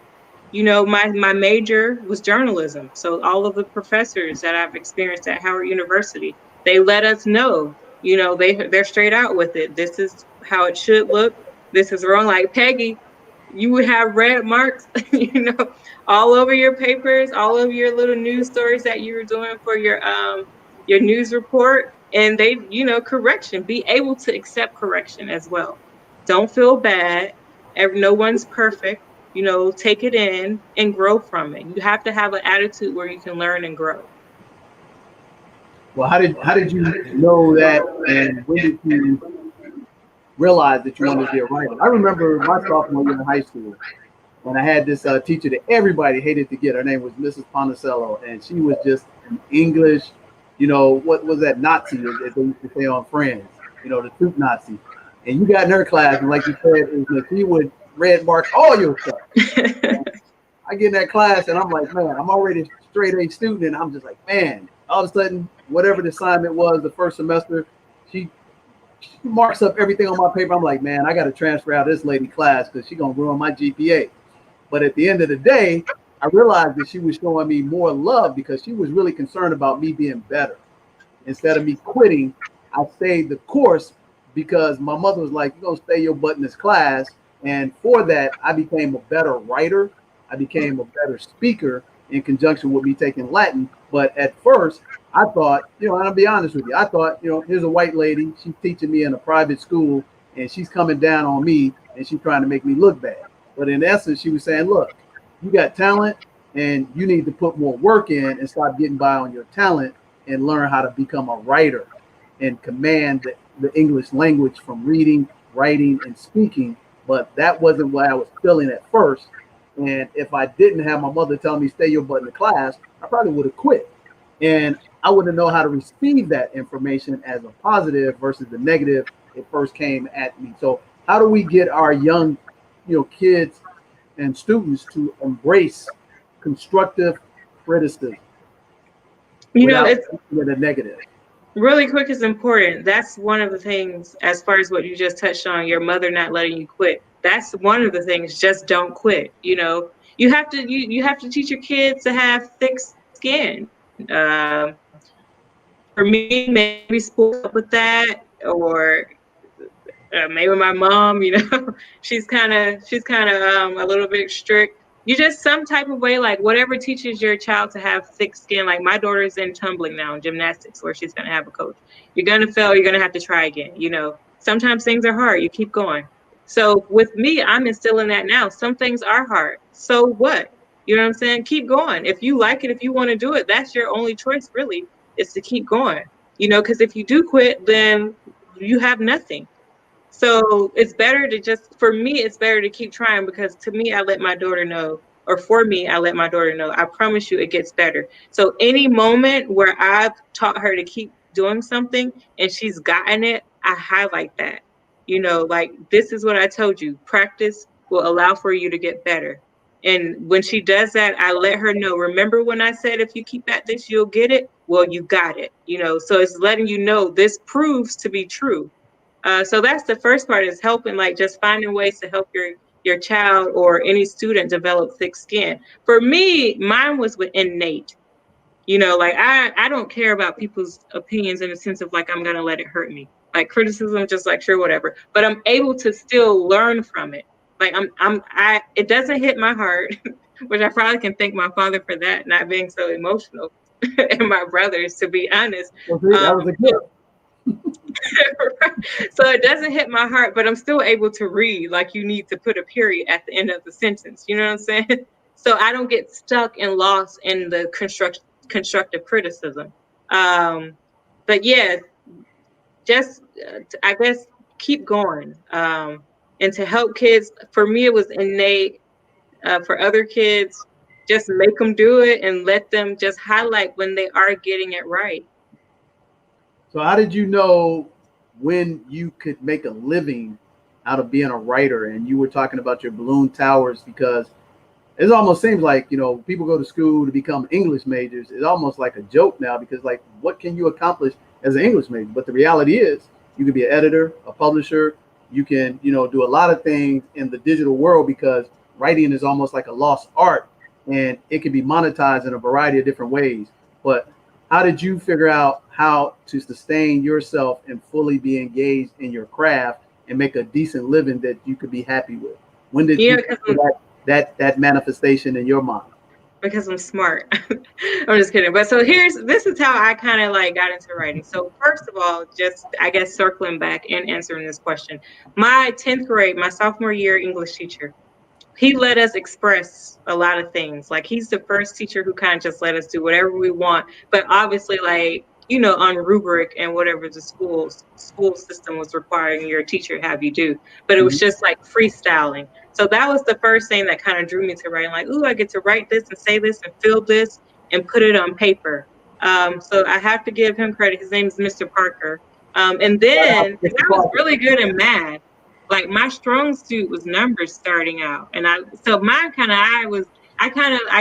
My major was journalism. So all of the professors that I've experienced at Howard University, they let us know, they're straight out with it. This is how it should look. This is wrong. Like, Peggy, you would have red marks, all over your papers, all over your little news stories that you were doing for your news report. And they, correction, be able to accept correction as well. Don't feel bad. No one's perfect. Take it in and grow from it. You have to have an attitude where you can learn and grow. Well, how did you know that, and when did you realize that you wanted to be a writer? I remember my sophomore year in high school, when I had this teacher that everybody hated to get. Her name was Mrs. Ponticello, and she was just an English, what was that Nazi that they used to say on Friends, the truth Nazi. And you got in her class, and like you said, she would red mark all your stuff. I get in that class, and I'm like, man, I'm already a straight A student, and I'm just like, man, all of a sudden, whatever the assignment was the first semester, she marks up everything on my paper. I'm like, man, I got to transfer out of this lady class because she's going to ruin my GPA. But at the end of the day, I realized that she was showing me more love because she was really concerned about me being better. Instead of me quitting, I stayed the course because my mother was like, you're going to stay your butt in this class. And for that, I became a better writer. I became a better speaker in conjunction with me taking Latin. But at first, I thought, and I'll be honest with you, I thought, here's a white lady. She's teaching me in a private school, and she's coming down on me, and she's trying to make me look bad. But in essence, she was saying, look, you got talent, and you need to put more work in and stop getting by on your talent and learn how to become a writer and command the English language from reading, writing, and speaking. But that wasn't what I was feeling at first. And if I didn't have my mother telling me stay your butt in the class, I probably would have quit. And I wouldn't know how to receive that information as a positive versus the negative it first came at me. So how do we get our young, kids and students to embrace constructive criticism without with a negative? Really quick is important. That's one of the things, as far as what you just touched on, your mother not letting you quit. That's one of the things. Just don't quit. You have to teach your kids to have thick skin. For me, maybe spoke up with that, or maybe my mom. She's kind of a little bit strict. You just some type of way, like whatever teaches your child to have thick skin. Like my daughter's in tumbling now in gymnastics where she's going to have a coach. You're going to fail. You're going to have to try again. You know, sometimes things are hard. You keep going. So with me, I'm instilling that now. Some things are hard. So what? You know what I'm saying? Keep going. If you like it, if you want to do it, that's your only choice really, is to keep going. You know, because if you do quit, then you have nothing. So it's better to just, for me, it's better to keep trying, because to me, I let my daughter know, or for me, I let my daughter know, I promise you it gets better. So any moment where I've taught her to keep doing something and she's gotten it, I highlight that. You know, like, this is what I told you, practice will allow for you to get better. And when she does that, I let her know, remember when I said, if you keep at this, you'll get it? Well, you got it, you know, so it's letting you know this proves to be true. So that's the first part, is helping, like just finding ways to help your child or any student develop thick skin. For me, mine was with innate. You know, like I don't care about people's opinions in the sense of like I'm gonna let it hurt me. Like criticism, just like sure, whatever. But I'm able to still learn from it. Like it doesn't hit my heart, which I probably can thank my father for that, not being so emotional, and my brothers, to be honest. Well, see, that was a gift. So it doesn't hit my heart, but I'm still able to read. Like, you need to put a period at the end of the sentence. You know what I'm saying? So I don't get stuck and lost in the constructive criticism. But yeah, just I guess keep going. And to help kids, for me, it was innate. For other kids, just make them do it and let them just highlight when they are getting it right. So how did you know when you could make a living out of being a writer? And you were talking about your balloon towers, because it almost seems like, you know, people go to school to become English majors. It's almost like a joke now, because like, what can you accomplish as an English major? But the reality is you can be an editor, a publisher. You can, you know, do a lot of things in the digital world, because writing is almost like a lost art, and it can be monetized in a variety of different ways. But how did you figure out how to sustain yourself and fully be engaged in your craft and make a decent living that you could be happy with? When did you that manifestation in your mind? Because I'm smart. I'm just kidding. But so this is how I kind of like got into writing. So first of all, just I guess circling back and answering this question, my 10th grade, my sophomore year English teacher, he let us express a lot of things. Like, he's the first teacher who kind of just let us do whatever we want. But obviously, like, you know, on rubric and whatever the school system was requiring your teacher to have you do. But it was just like freestyling. So that was the first thing that kind of drew me to writing. Like, ooh, I get to write this and say this and fill this and put it on paper. So I have to give him credit. His name is Mr. Parker. And then I was really good in math. Like, my strong suit was numbers starting out. And I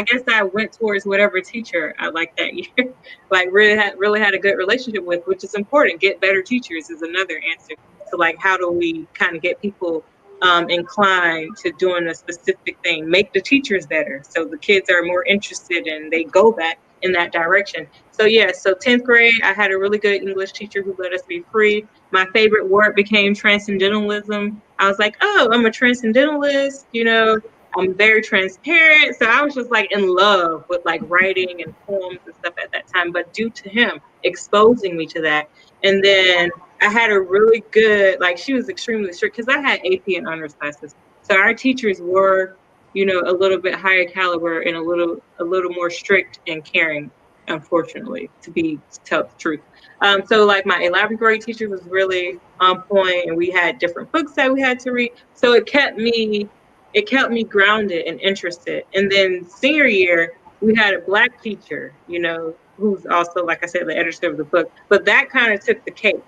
guess I went towards whatever teacher I liked that year. Like, really had a good relationship with, which is important. Get better teachers is another answer to, like, how do we kind of get people inclined to doing a specific thing, make the teachers better so the kids are more interested and they go back in that direction. So yeah, so 10th grade, I had a really good English teacher who let us be free. My favorite word became transcendentalism. I was like, oh, I'm a transcendentalist, you know, I'm very transparent. So I was just like in love with like writing and poems and stuff at that time, but due to him exposing me to that. And then I had a really good, like, she was extremely strict because I had AP and honors classes. So our teachers were, you know, a little bit higher caliber and a little more strict and caring, unfortunately, to tell the truth. So like my 11th grade teacher was really on point, and we had different books that we had to read. So it kept me grounded and interested. And then senior year, we had a Black teacher, you know, who's also, like I said, the editor of the book. But that kind of took the cake,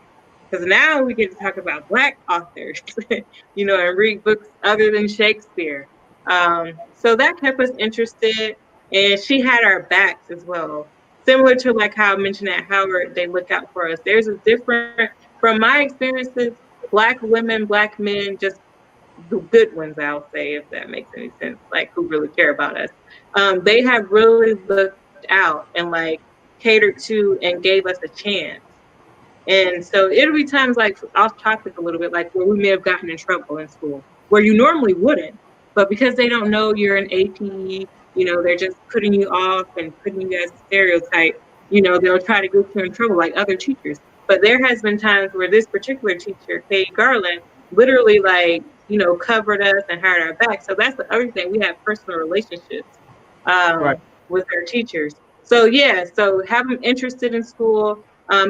because now we get to talk about Black authors, you know, and read books other than Shakespeare. So that kept us interested, and she had our backs as well. Similar to like how I mentioned at Howard, they look out for us. There's a different, from my experiences, Black women, Black men, just the good ones, I'll say, if that makes any sense, like who really care about us. They have really looked out and like catered to and gave us a chance. And so it'll be times like off topic a little bit, like where we may have gotten in trouble in school, where you normally wouldn't. But because they don't know you're an AP, they're just putting you off and putting you as a stereotype, they'll try to get you in trouble like other teachers. But there has been times where this particular teacher, Kay Garland, literally covered us and had our back. So that's the other thing. We have personal relationships Right. with our teachers. So yeah, so have them interested in school.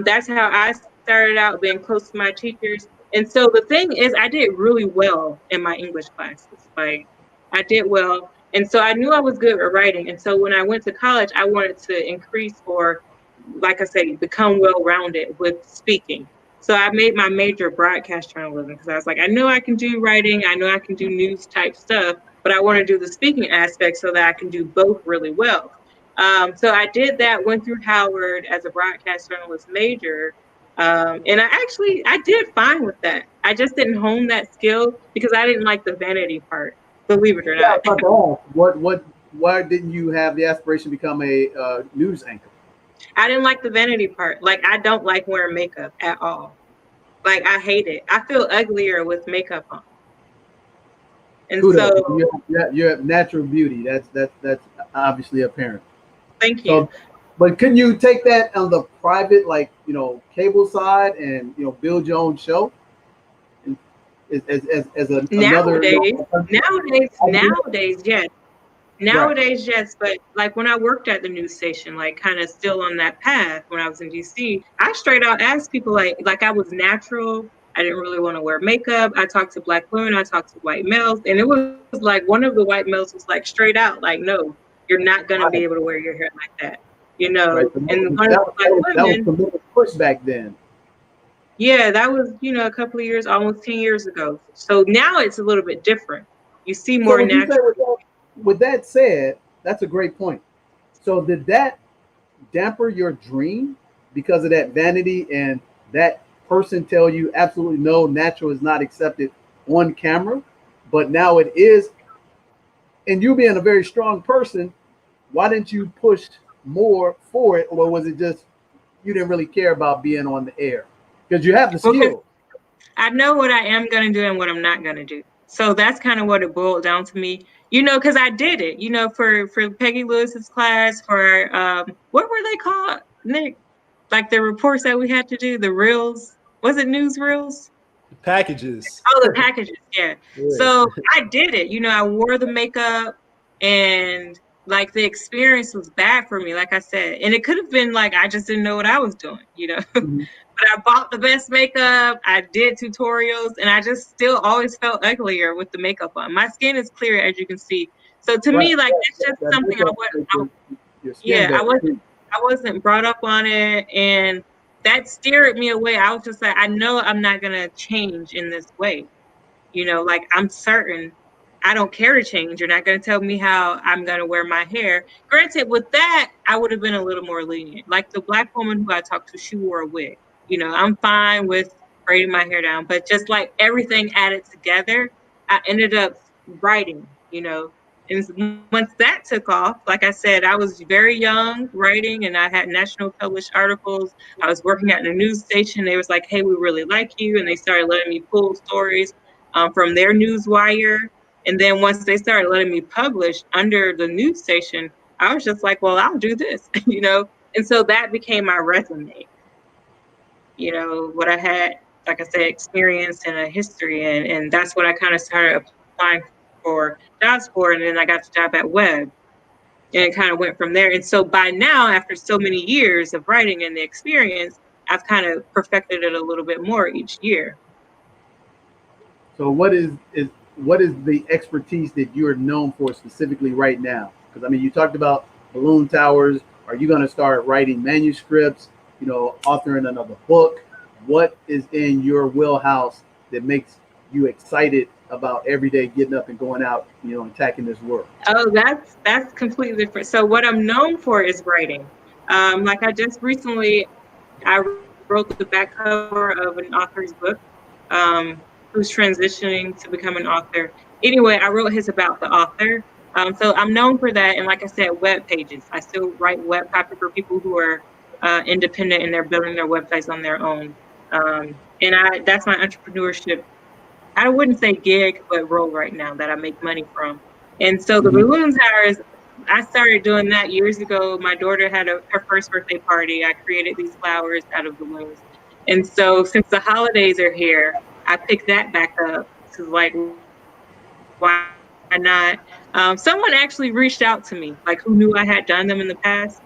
That's how I started out, being close to my teachers. And so the thing is, I did really well in my English classes. Like, I did well. And so I knew I was good at writing. And so when I went to college, I wanted to increase, or like I say, become well-rounded with speaking. So I made my major broadcast journalism, because I was like, I know I can do writing, I know I can do news type stuff, but I want to do the speaking aspect so that I can do both really well. So I did that, went through Howard as a broadcast journalist major. And I did fine with that. I just didn't hone that skill because I didn't like the vanity part, believe it or Yeah, I not. was about to ask, why didn't you have the aspiration to become a news anchor? I didn't like the vanity part. Like, I don't like wearing makeup at all. Like, I hate it. I feel uglier with makeup on. And Kudos. so, You have natural beauty. That's obviously apparent. thank you. So, but couldn't you take that on the private, cable side, and build your own show? Nowadays, yes. Nowadays, yes, but like when I worked at the news station, like kind of still on that path when I was in DC, I straight out asked people like I was natural. I didn't really want to wear makeup. I talked to Black women, I talked to white males, and it was like one of the white males was like straight out, like, no, you're not gonna be able to wear your hair like that, Right. And one of the Black women, that was the push back then. yeah, that was a couple of years, almost 10 years ago. So now it's a little bit different. You see more natural. With that said, that's a great point. So did that damper your dream because of that vanity and that person tell you absolutely no, natural is not accepted on camera, but now it is? And you being a very strong person, why didn't you push more for it? Or was it just you didn't really care about being on the air? Because you have the skill. I know what I am going to do and what I'm not going to do. So that's kind of what it boiled down to me, because I did it, for Peggy Lewis's class, for what were they called, Nick? Like the reports that we had to do, the reels. Was it news reels? The packages. Oh, the packages, yeah. So I did it. I wore the makeup, and like the experience was bad for me, like I said. And it could have been like I just didn't know what I was doing, Mm-hmm. But I bought the best makeup, I did tutorials, and I just still always felt uglier with the makeup on. My skin is clear, as you can see. So to me, like, it's just something I wasn't brought up on it, and that steered me away. I was just like, I know I'm not gonna change in this way. Like, I'm certain I don't care to change. You're not gonna tell me how I'm gonna wear my hair. Granted, with that, I would have been a little more lenient. Like the Black woman who I talked to, she wore a wig. I'm fine with braiding my hair down, but just like everything added together, I ended up writing, and once that took off, like I said, I was very young writing, and I had national published articles. I was working at a news station. They was like, hey, we really like you. And they started letting me pull stories from their news wire. And then once they started letting me publish under the news station, I was just like, well, I'll do this, And so that became my resume. What I had, like I said, experience and a history, and that's what I kind of started applying for jobs for, and then I got the job at Web, and it kind of went from there. And so by now, after so many years of writing and the experience, I've kind of perfected it a little bit more each year. So what is the expertise that you're known for specifically right now? Because you talked about balloon towers. Are you going to start writing manuscripts? Authoring another book? What is in your wheelhouse that makes you excited about every day getting up and going out, attacking this world? Oh, that's completely different. So what I'm known for is writing. Like I just recently, I wrote the back cover of an author's book, who's transitioning to become an author. Anyway, I wrote his about the author. So I'm known for that. And like I said, web pages. I still write web copy for people who are independent and they're building their websites on their own. And that's my entrepreneurship I wouldn't say gig, but role right now that I make money from. And so the balloon towers, I started doing that years ago. My daughter had her first birthday party. I created these flowers out of balloons. And so since the holidays are here, I picked that back up. So like, why not? Someone actually reached out to me, like who knew I had done them in the past.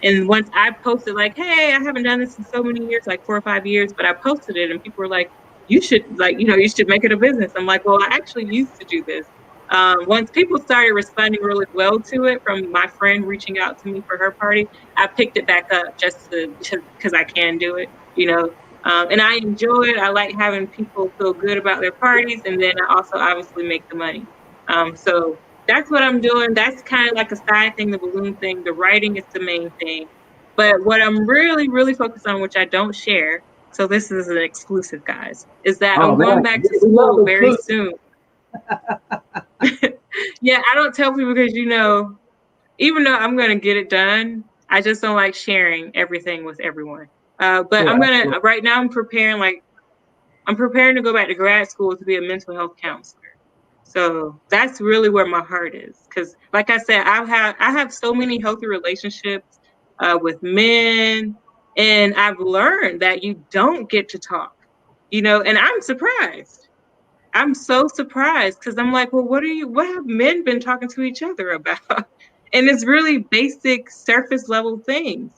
And once I posted like, hey, I haven't done this in so many years, like 4 or 5 years, but I posted it and people were like, you should you should make it a business. I'm like, well, I actually used to do this. Once people started responding really well to it from my friend reaching out to me for her party, I picked it back up just because I can do it, and I enjoy it. I like having people feel good about their parties. And then I also obviously make the money. So that's what I'm doing. That's kind of like a side thing, the balloon thing. The writing is the main thing. But what I'm really, really focused on, which I don't share, so this is an exclusive, guys, is that I'm going back to school very soon. Yeah, I don't tell people because, even though I'm going to get it done, I just don't like sharing everything with everyone. But sure, right now I'm preparing to go back to grad school to be a mental health counselor. So that's really where my heart is. Because like I said, I have so many healthy relationships with men, and I've learned that you don't get to talk, and I'm surprised. I'm so surprised because I'm like, well, what have men been talking to each other about? And it's really basic surface level things.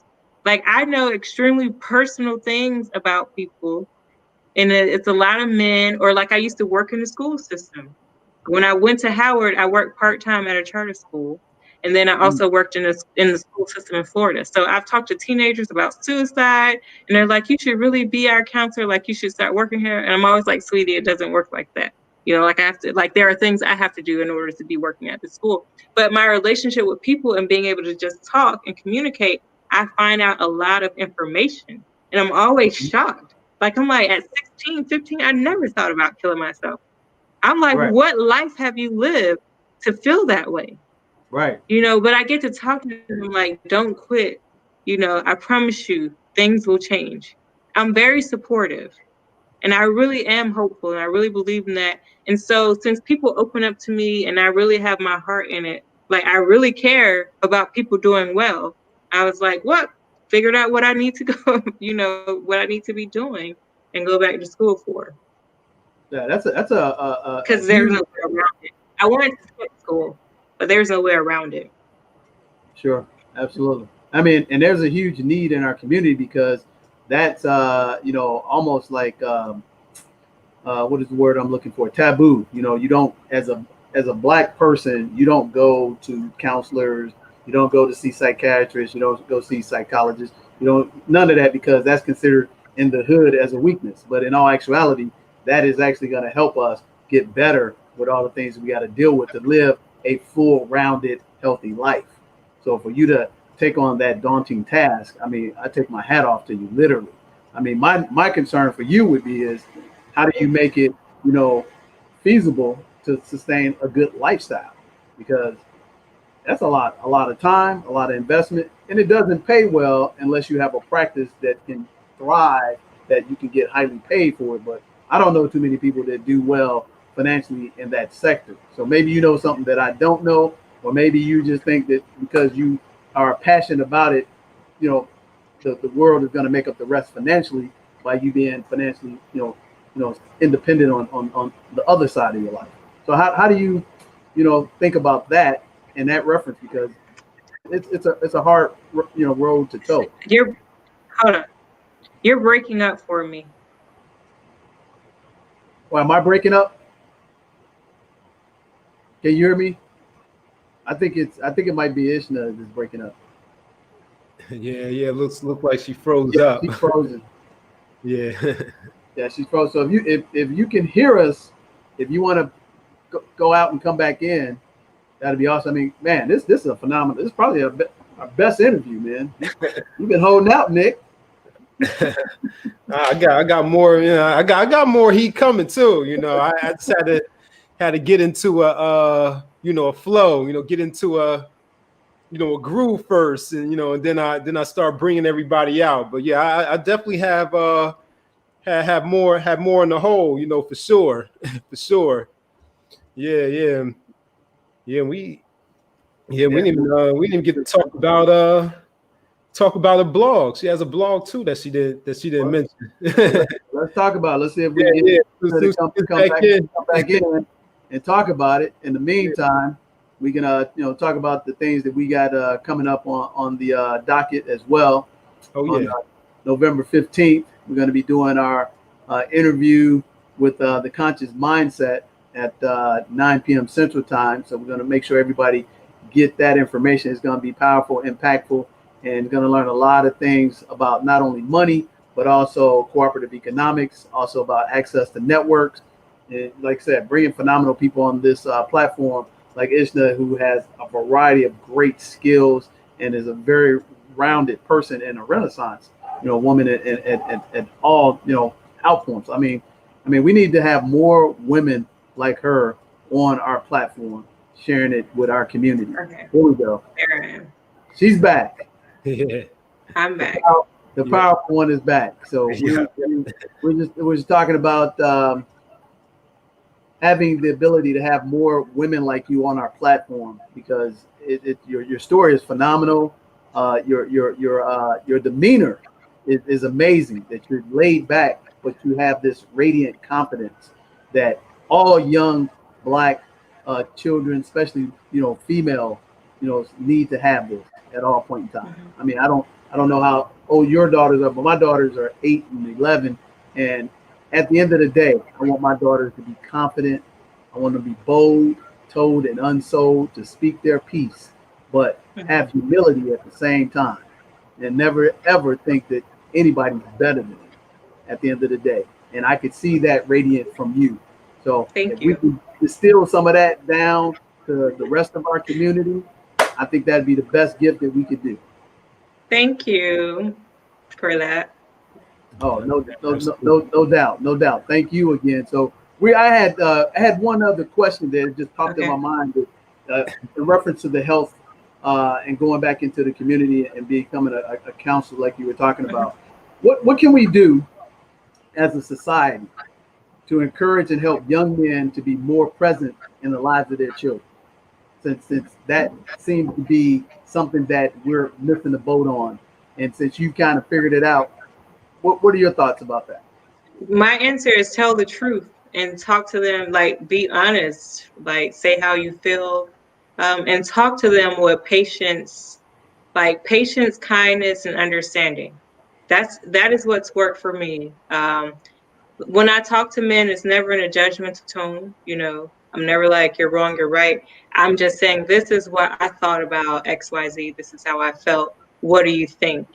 Like I know extremely personal things about people, and it's a lot of men, or like I used to work in the school system. When I went to Howard, I worked part-time at a charter school. And then I also worked in the school system in Florida. So I've talked to teenagers about suicide, and they're like, you should really be our counselor. Like you should start working here. And I'm always like, sweetie, it doesn't work like that. Like I have to, like, there are things I have to do in order to be working at the school. But my relationship with people and being able to just talk and communicate, I find out a lot of information. And I'm always shocked. Like I'm like, at 16, 15, I never thought about killing myself. I'm like, right. What life have you lived to feel that way? Right. But I get to talk to them like, don't quit. I promise you, things will change. I'm very supportive, and I really am hopeful, and I really believe in that. And so since people open up to me and I really have my heart in it, like I really care about people doing well, I was like, what? Figured out what I need to go, what I need to be doing and go back to school for. Yeah, that's a because there's no way around it. I wanted to quit school, but there's no way around it. Sure, absolutely. I mean, and there's a huge need in our community because that's almost like what is the word I'm looking for? Taboo. You don't, as a Black person, you don't go to counselors, you don't go to see psychiatrists, you don't go see psychologists, none of that, because that's considered in the hood as a weakness. But in all actuality, that is actually going to help us get better with all the things we got to deal with to live a full, rounded, healthy life. So for you to take on that daunting task, I mean, I take my hat off to you, literally. I mean, my concern for you would be is how do you make it, feasible to sustain a good lifestyle? Because that's a lot of time, a lot of investment, and it doesn't pay well unless you have a practice that can thrive, that you can get highly paid for it. But I don't know too many people that do well financially in that sector. So maybe you know something that I don't know, or maybe you just think that because you are passionate about it, the world is going to make up the rest financially by you being financially, independent on the other side of your life. So how do you, think about that in that reference? Because it's a hard, road to toe. Hold on. You're breaking up for me. Well, am I breaking up? Can you hear me? I think it might be Ishna that's breaking up. Yeah. Look like she froze up. She's frozen. Yeah. Yeah, she's frozen. So if you can hear us, if you want to go out and come back in, that'd be awesome. I mean, man, this is a phenomenal. This is probably our best interview, man. You've been holding out, Nick. I got more. I got more heat coming too. I just had to get into a flow. Get into a groove first, and and then I start bringing everybody out. But yeah, I definitely have have more in the hole, you know, for sure. For sure. Yeah. We didn't even get to talk about a blog. She has a blog too that she didn't mention. Let's talk about it. Let's see if we can get her to come back in and talk about it. In the meantime, we can talk about the things that we got coming up on the docket as well. Oh yeah. On November 15th, we're going to be doing our interview with the Conscious Mindset at 9 p.m. Central Time. So we're going to make sure everybody get that information. It's going to be powerful, impactful, and going to learn a lot of things about not only money, but also cooperative economics, also about access to networks. And like I said, bringing phenomenal people on this platform like Ishna, who has a variety of great skills and is a very rounded person and a renaissance, woman at all, outforms. I mean, we need to have more women like her on our platform, sharing it with our community. Okay. Here we go. She's back. I'm back. The powerful one is back. So we're just talking about having the ability to have more women like you on our platform, because your story is phenomenal. Your demeanor is amazing. That you're laid back, but you have this radiant confidence that all young Black children, especially female, need to have this at all point in time. Mm-hmm. I mean, I don't know how old your daughters are, but my daughters are 8 and 11, and at the end of the day, I want my daughters to be confident. I want them to be bold, told, and unsold, to speak their piece, but have humility at the same time, and never ever think that anybody's better than them at the end of the day. And I could see that radiant from you. So if we can distill some of that down to the rest of our community, I think that'd be the best gift that we could do. Thank you for that. Oh, no doubt. Thank you again. So I had one other question that just popped in my mind in reference to the health and going back into the community and becoming a counselor like you were talking about. What can we do as a society to encourage and help young men to be more present in the lives of their children? Since that seems to be something that we're missing the boat on, and since you kind of figured it out, what are your thoughts about that? My answer is tell the truth and talk to them, like be honest, like say how you feel, and talk to them with patience, kindness, and understanding. That is what's worked for me. When I talk to men, it's never in a judgmental tone. I'm never like, you're wrong, you're right. I'm just saying, this is what I thought about XYZ. This is how I felt. What do you think?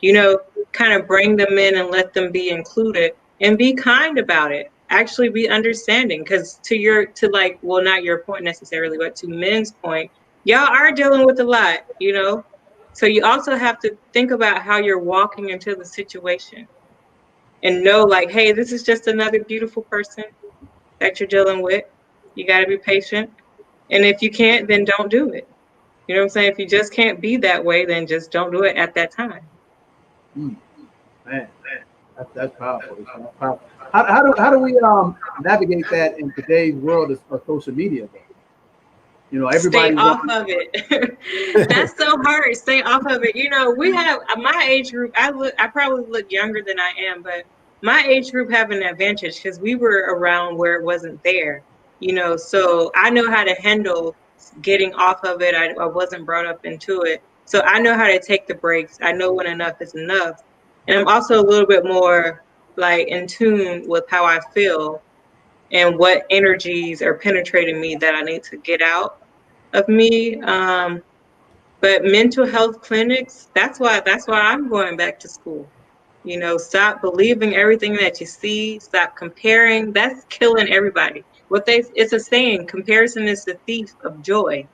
Kind of bring them in and let them be included and be kind about it. Actually be understanding, because not your point necessarily, but to men's point, y'all are dealing with a lot, So you also have to think about how you're walking into the situation and know, like, hey, this is just another beautiful person that you're dealing with. You got to be patient. And if you can't, then don't do it. You know what I'm saying? If you just can't be that way, then just don't do it at that time. Man, that's powerful. That's powerful. How do we navigate that in today's world of social media? Everybody stay off of it. That's so hard. Stay off of it. We have my age group. I probably look younger than I am, but my age group have an advantage because we were around where it wasn't there. So I know how to handle getting off of it. I wasn't brought up into it, so I know how to take the breaks. I know when enough is enough, and I'm also a little bit more in tune with how I feel and what energies are penetrating me that I need to get out of me. But mental health clinics, that's why I'm going back to school. Stop believing everything that you see. Stop comparing. That's killing everybody. It's a saying, comparison is the thief of joy.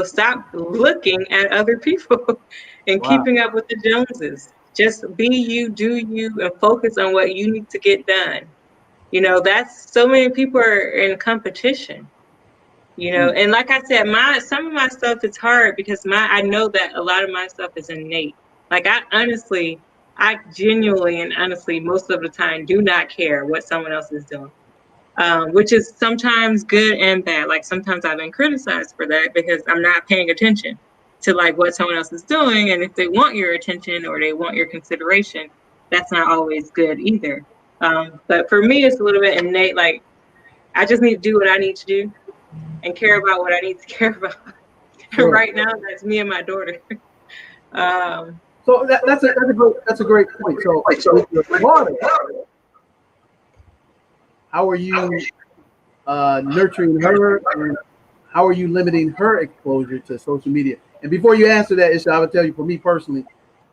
Stop looking at other people and keeping up with the Joneses. Just be you, do you, and focus on what you need to get done. That's so many people are in competition. And like I said, some of my stuff is hard because I know that a lot of my stuff is innate. I I genuinely and honestly, most of the time, do not care what someone else is doing, which is sometimes good and bad. Like sometimes I've been criticized for that because I'm not paying attention to like what someone else is doing. And if they want your attention or they want your consideration, that's not always good either. But for me, it's a little bit innate. Like I just need to do what I need to do and care about what I need to care about. Sure. And right now, that's me and my daughter. So that's a great point. So with your daughter, how are you nurturing her, and how are you limiting her exposure to social media? And before you answer that, Ishna, I would tell you, for me personally,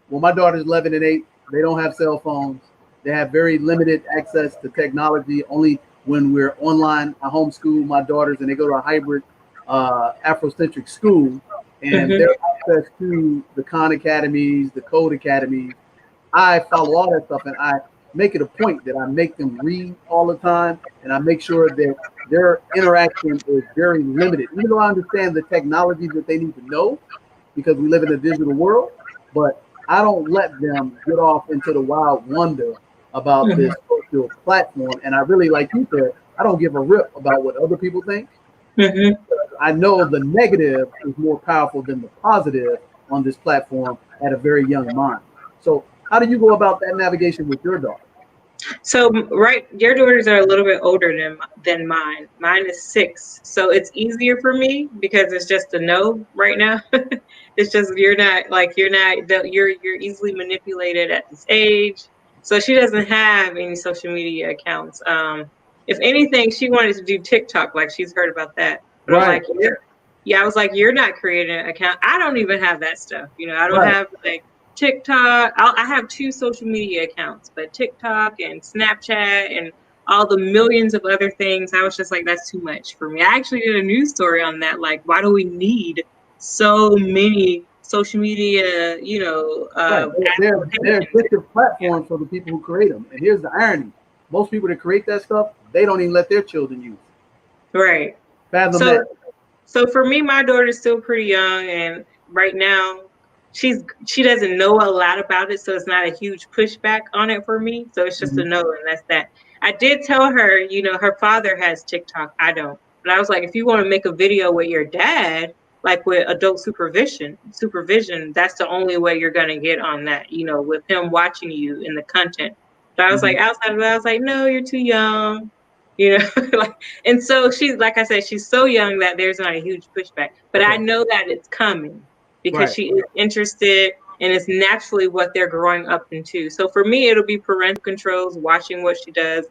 well, my daughter's 11 and 8. They don't have cell phones. They have very limited access to technology. Only when we're online. I homeschool my daughters, and they go to a hybrid Afrocentric school, and their access to the Khan Academies, the Code Academies, I follow all that stuff, and I make it a point that I make them read all the time, and I make sure that their interaction is very limited. Even though I understand the technology that they need to know, because we live in a digital world, but I don't let them get off into the wild wonder about this social platform. And I really, like you said, I don't give a rip about what other people think. I know the negative is more powerful than the positive on this platform at a very young mind. So how do you go about that navigation with your daughter? So, right, your daughters are a little bit older than mine. Mine is 6, so it's easier for me because it's just a no right now. It's just you're easily manipulated at this age. So she doesn't have any social media accounts. If anything, she wanted to do TikTok, like she's heard about that. But Right. I'm like, yeah, I was like, you're not creating an account. I don't even have that stuff. You know, I don't have like TikTok. I have 2 social media accounts, but TikTok and Snapchat and all the millions of other things, I was just like, that's too much for me. I actually did a news story on that. Like, why do we need so many social media, you know, they're addictive platforms for the people who create them. And here's the irony. Most people that create that stuff, they don't even let their children use it. Right. Fathom that. So for me, my daughter's still pretty young, and right now she doesn't know a lot about it, so it's not a huge pushback on it for me. So it's just a no, and that's that. I did tell her, you know, her father has TikTok. I don't. But I was like, if you want to make a video with your dad, like with adult supervision, that's the only way you're gonna get on that, you know, with him watching you in the content. But I was like, outside of that, I was like, no, you're too young. You know, like, and so she's, like I said, she's so young that there's not a huge pushback, but I know that it's coming because she is interested, and it's naturally what they're growing up into. So for me, it'll be parental controls, watching what she does,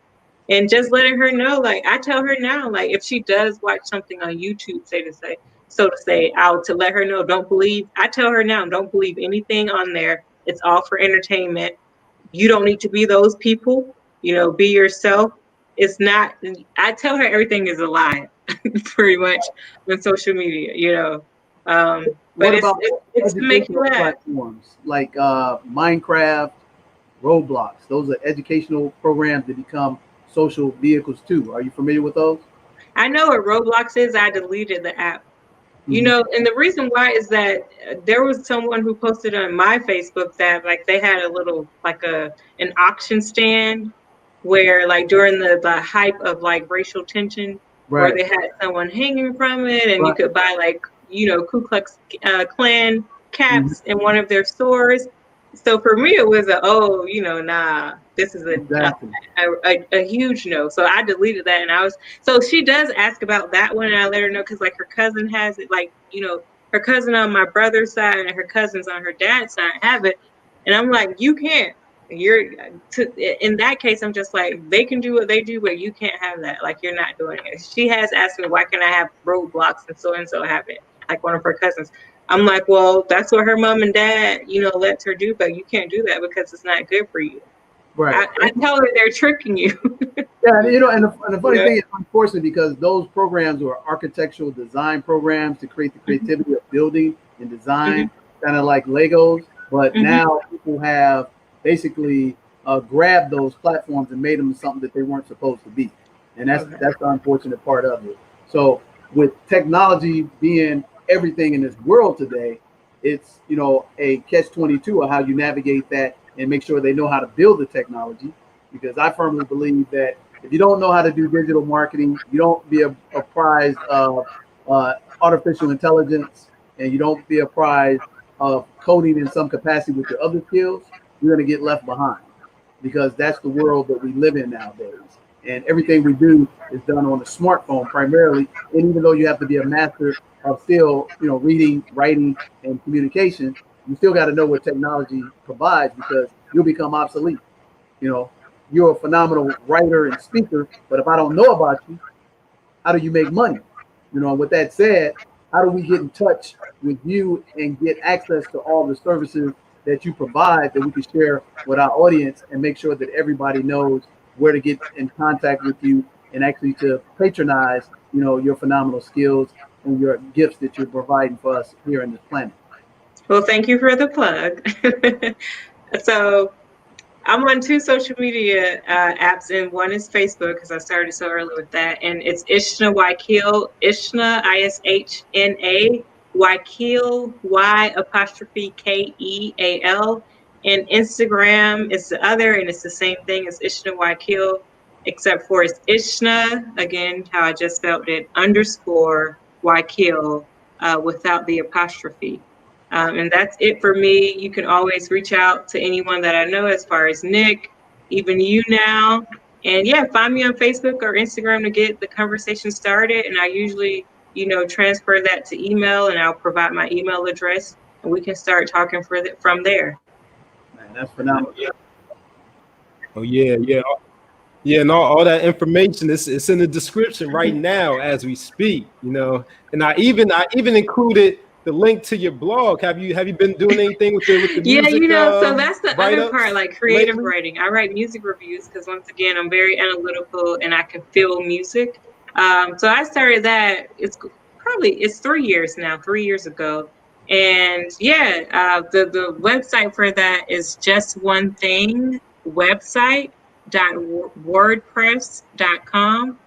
and just letting her know. Like I tell her now, like if she does watch something on YouTube, so to say, to let her know, I tell her now, don't believe anything on there. It's all for entertainment. You don't need to be those people, you know, be yourself. It's not, I tell her everything is a lie, pretty much, on social media, you know. But it's to make you laugh. Platforms like Minecraft, Roblox, those are educational programs that become social vehicles too. Are you familiar with those? I know what Roblox is. I deleted the app. You know, and the reason why is that there was someone who posted on my Facebook that like they had a little like an auction stand where like during the hype of like racial tension, where they had someone hanging from it, and you could buy like, you know, Ku Klux Klan caps in one of their stores. So for me, it was this is a huge no. So I deleted that, and so she does ask about that one, and I let her know because like her cousin has it, like, you know, her cousin on my brother's side and her cousins on her dad's side have it, and I'm like, you can't. In that case, I'm just like, they can do what they do, but you can't have that. Like, you're not doing it. She has asked me, why can I have Roblox and so have it, like one of her cousins. I'm like, well, that's what her mom and dad, you know, lets her do, but you can't do that because it's not good for you. Right. I tell her they're tricking you. Yeah, you know, and the funny thing is, unfortunately, because those programs were architectural design programs to create the creativity of building and design, kind of like Legos. But now people have basically grabbed those platforms and made them something that they weren't supposed to be, and that's the unfortunate part of it. So with technology being everything in this world today, it's, you know, a catch-22 of how you navigate that and make sure they know how to build the technology, because I firmly believe that if you don't know how to do digital marketing, you don't be apprised of artificial intelligence, and you don't be apprised of coding in some capacity with your other skills, you're going to get left behind, because that's the world that we live in nowadays. And everything we do is done on a smartphone primarily. And even though you have to be a master of still, reading, writing, and communication, you still got to know what technology provides, because you'll become obsolete. You're a phenomenal writer and speaker, but if I don't know about you, how do you make money? With that said, how do we get in touch with you and get access to all the services that you provide that we can share with our audience, and make sure that everybody knows where to get in contact with you and actually to patronize, your phenomenal skills and your gifts that you're providing for us here on this planet? Well, thank you for the plug. So I'm on 2 social media apps, and one is Facebook, because I started so early with that, and it's Ishna Wakil, Ishna, Ishna, Wakil, Y''Keal, and Instagram is the other, and it's the same thing as Ishna Wakil, except for it's Ishna, again, how I just spelled it, _ Wakil, without the apostrophe. And that's it for me. You can always reach out to anyone that I know, as far as Nick, even you now. And yeah, find me on Facebook or Instagram to get the conversation started. And I usually, transfer that to email, and I'll provide my email address, and we can start talking from there. Man, that's phenomenal. Oh yeah. Yeah, and all that information it's in the description right now as we speak, And I even included the link to your blog. Have you been doing anything with the music? Yeah, so that's the other part, like creative lately? writing. I write music reviews because, once again, I'm very analytical and I can feel music. So I started that. It's 3 years now, 3 years ago. And yeah, the website for that is Just One Thing website.wordpress.com.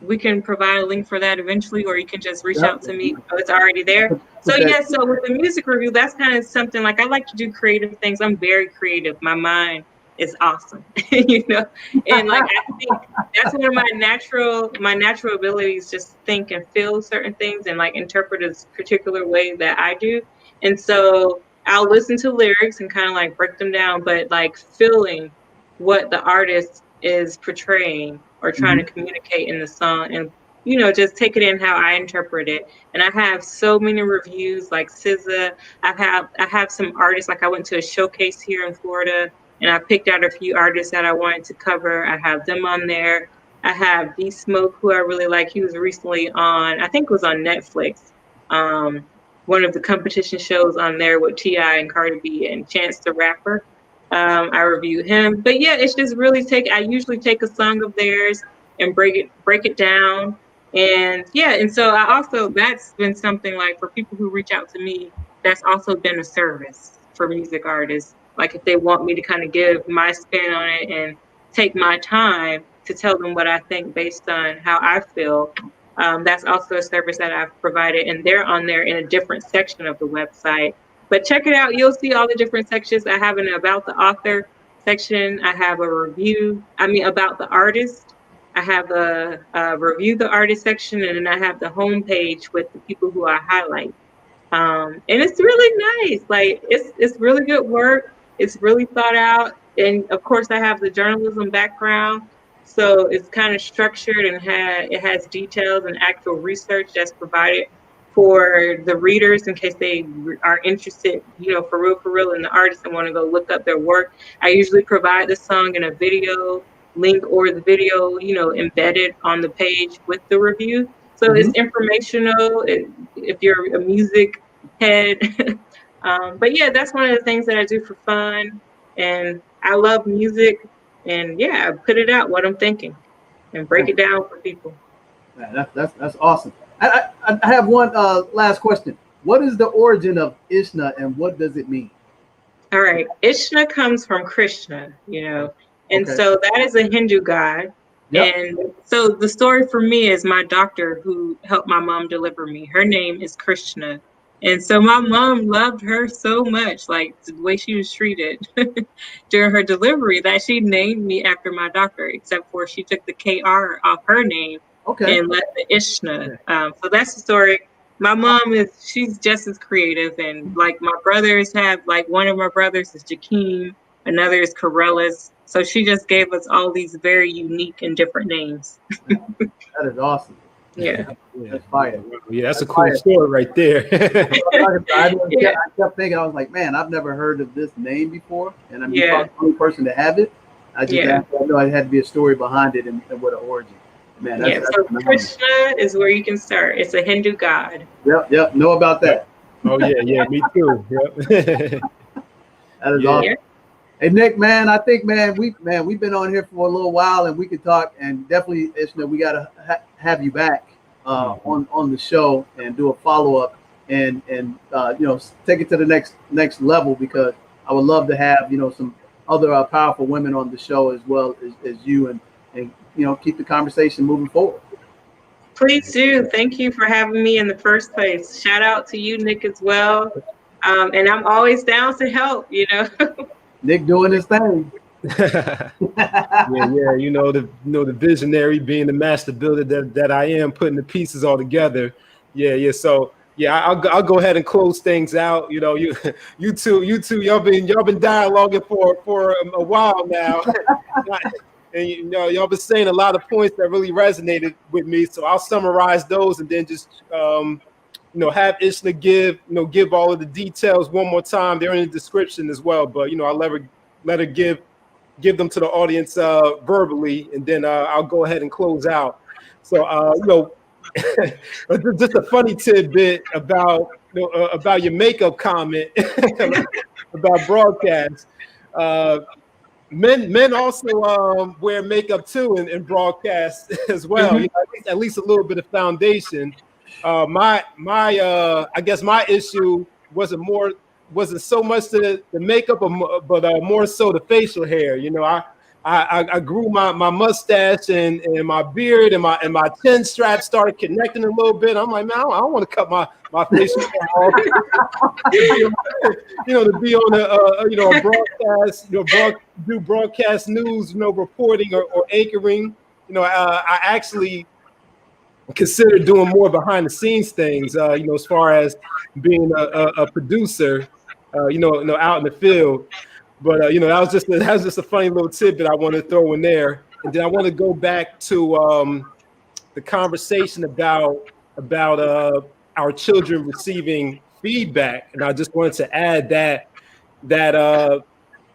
We can provide a link for that eventually, or you can just reach out to me. Oh, it's already there. So yeah, so with the music review, that's kind of something like I like to do creative things. I'm very creative. My mind is awesome, and like I think that's one of my natural abilities, just think and feel certain things and like interpret a particular way that I do. And so I'll listen to lyrics and kind of like break them down, but like feeling what the artist is portraying or trying to communicate in the song, and just take it in how I interpret it. And I have so many reviews, like SZA. I have some artists, like I went to a showcase here in Florida, and I picked out a few artists that I wanted to cover. I have them on there. I have D Smoke, who I really like. He was recently on, I think it was on Netflix, one of the competition shows on there with T.I. and Cardi B and Chance the Rapper. I review him, but yeah, it's just really I usually take a song of theirs and break it down. And yeah, and so that's been something, like, for people who reach out to me, that's also been a service for music artists. Like, if they want me to kind of give my spin on it and take my time to tell them what I think based on how I feel, that's also a service that I've provided, and they're on there in a different section of the website. But check it out. You'll see all the different sections. I have an about the author section. I have a about the artist. I have a review the artist section, and then I have the homepage with the people who I highlight. And it's really nice. Like, it's really good work. It's really thought out. And of course, I have the journalism background, so it's kind of structured, and it has details and actual research that's provided for the readers in case they are interested, for real in the artist and want to go look up their work. I usually provide the song in a video link, or the video, embedded on the page with the review. So it's informational if you're a music head. But yeah, that's one of the things that I do for fun. And I love music. And yeah, I put it out, what I'm thinking, and break it down for people. Man, that's awesome. I have one last question. What is the origin of Ishna, and what does it mean? All right. Ishna comes from Krishna, and so that is a Hindu god. Yep. And so the story for me is my doctor who helped my mom deliver me. Her name is Krishna. And so my mom loved her so much, like the way she was treated during her delivery, that she named me after my doctor, except for she took the KR off her name and left the Ishna. So that's the story. My mom she's just as creative. And like my brothers have, like one of my brothers is Jakeem, another is Corellis. So she just gave us all these very unique and different names. That is awesome. Yeah. That's fire. Yeah, that's a cool story right there. I kept thinking, I was like, man, I've never heard of this name before. And I'm the only person to have it. I know it had to be a story behind it and what an origin. Man, that's so Krishna is where you can start. It's a Hindu god. Yep. Know about that. Oh, yeah, me too. Yep. That is awesome. Hey, Nick, man, I think, we've been on here for a little while and we could talk, and definitely, Ishna, we got to have you back on the show and do a follow-up and take it to the next level, because I would love to have, some other powerful women on the show as well as you, and keep the conversation moving forward. Please do. Thank you for having me in the first place. Shout out to you, Nick, as well. And I'm always down to help, Nick doing his thing. yeah, the visionary, being the master builder that I am, putting the pieces all together. So I'll go ahead and close things out. You two, y'all been dialoguing for a while now, and y'all been saying a lot of points that really resonated with me. So I'll summarize those and then just have Ishna give all of the details one more time. They're in the description as well, but I'll let her give them to the audience verbally, and then I'll go ahead and close out. So just a funny tidbit about your makeup comment about broadcast. Men also wear makeup too in broadcast as well. At least a little bit of foundation. I guess my issue wasn't so much the makeup, but more so the facial hair. I grew my mustache and my beard and my chin strap started connecting a little bit. I'm like, man, I don't want to cut my facial hair off. To be on a broadcast, do broadcast news, reporting or anchoring. I actually consider doing more behind the scenes things, as far as being a producer, out in the field. But that was just a funny little tidbit I want to throw in there. And then I want to go back to the conversation about our children receiving feedback, and I just wanted to add that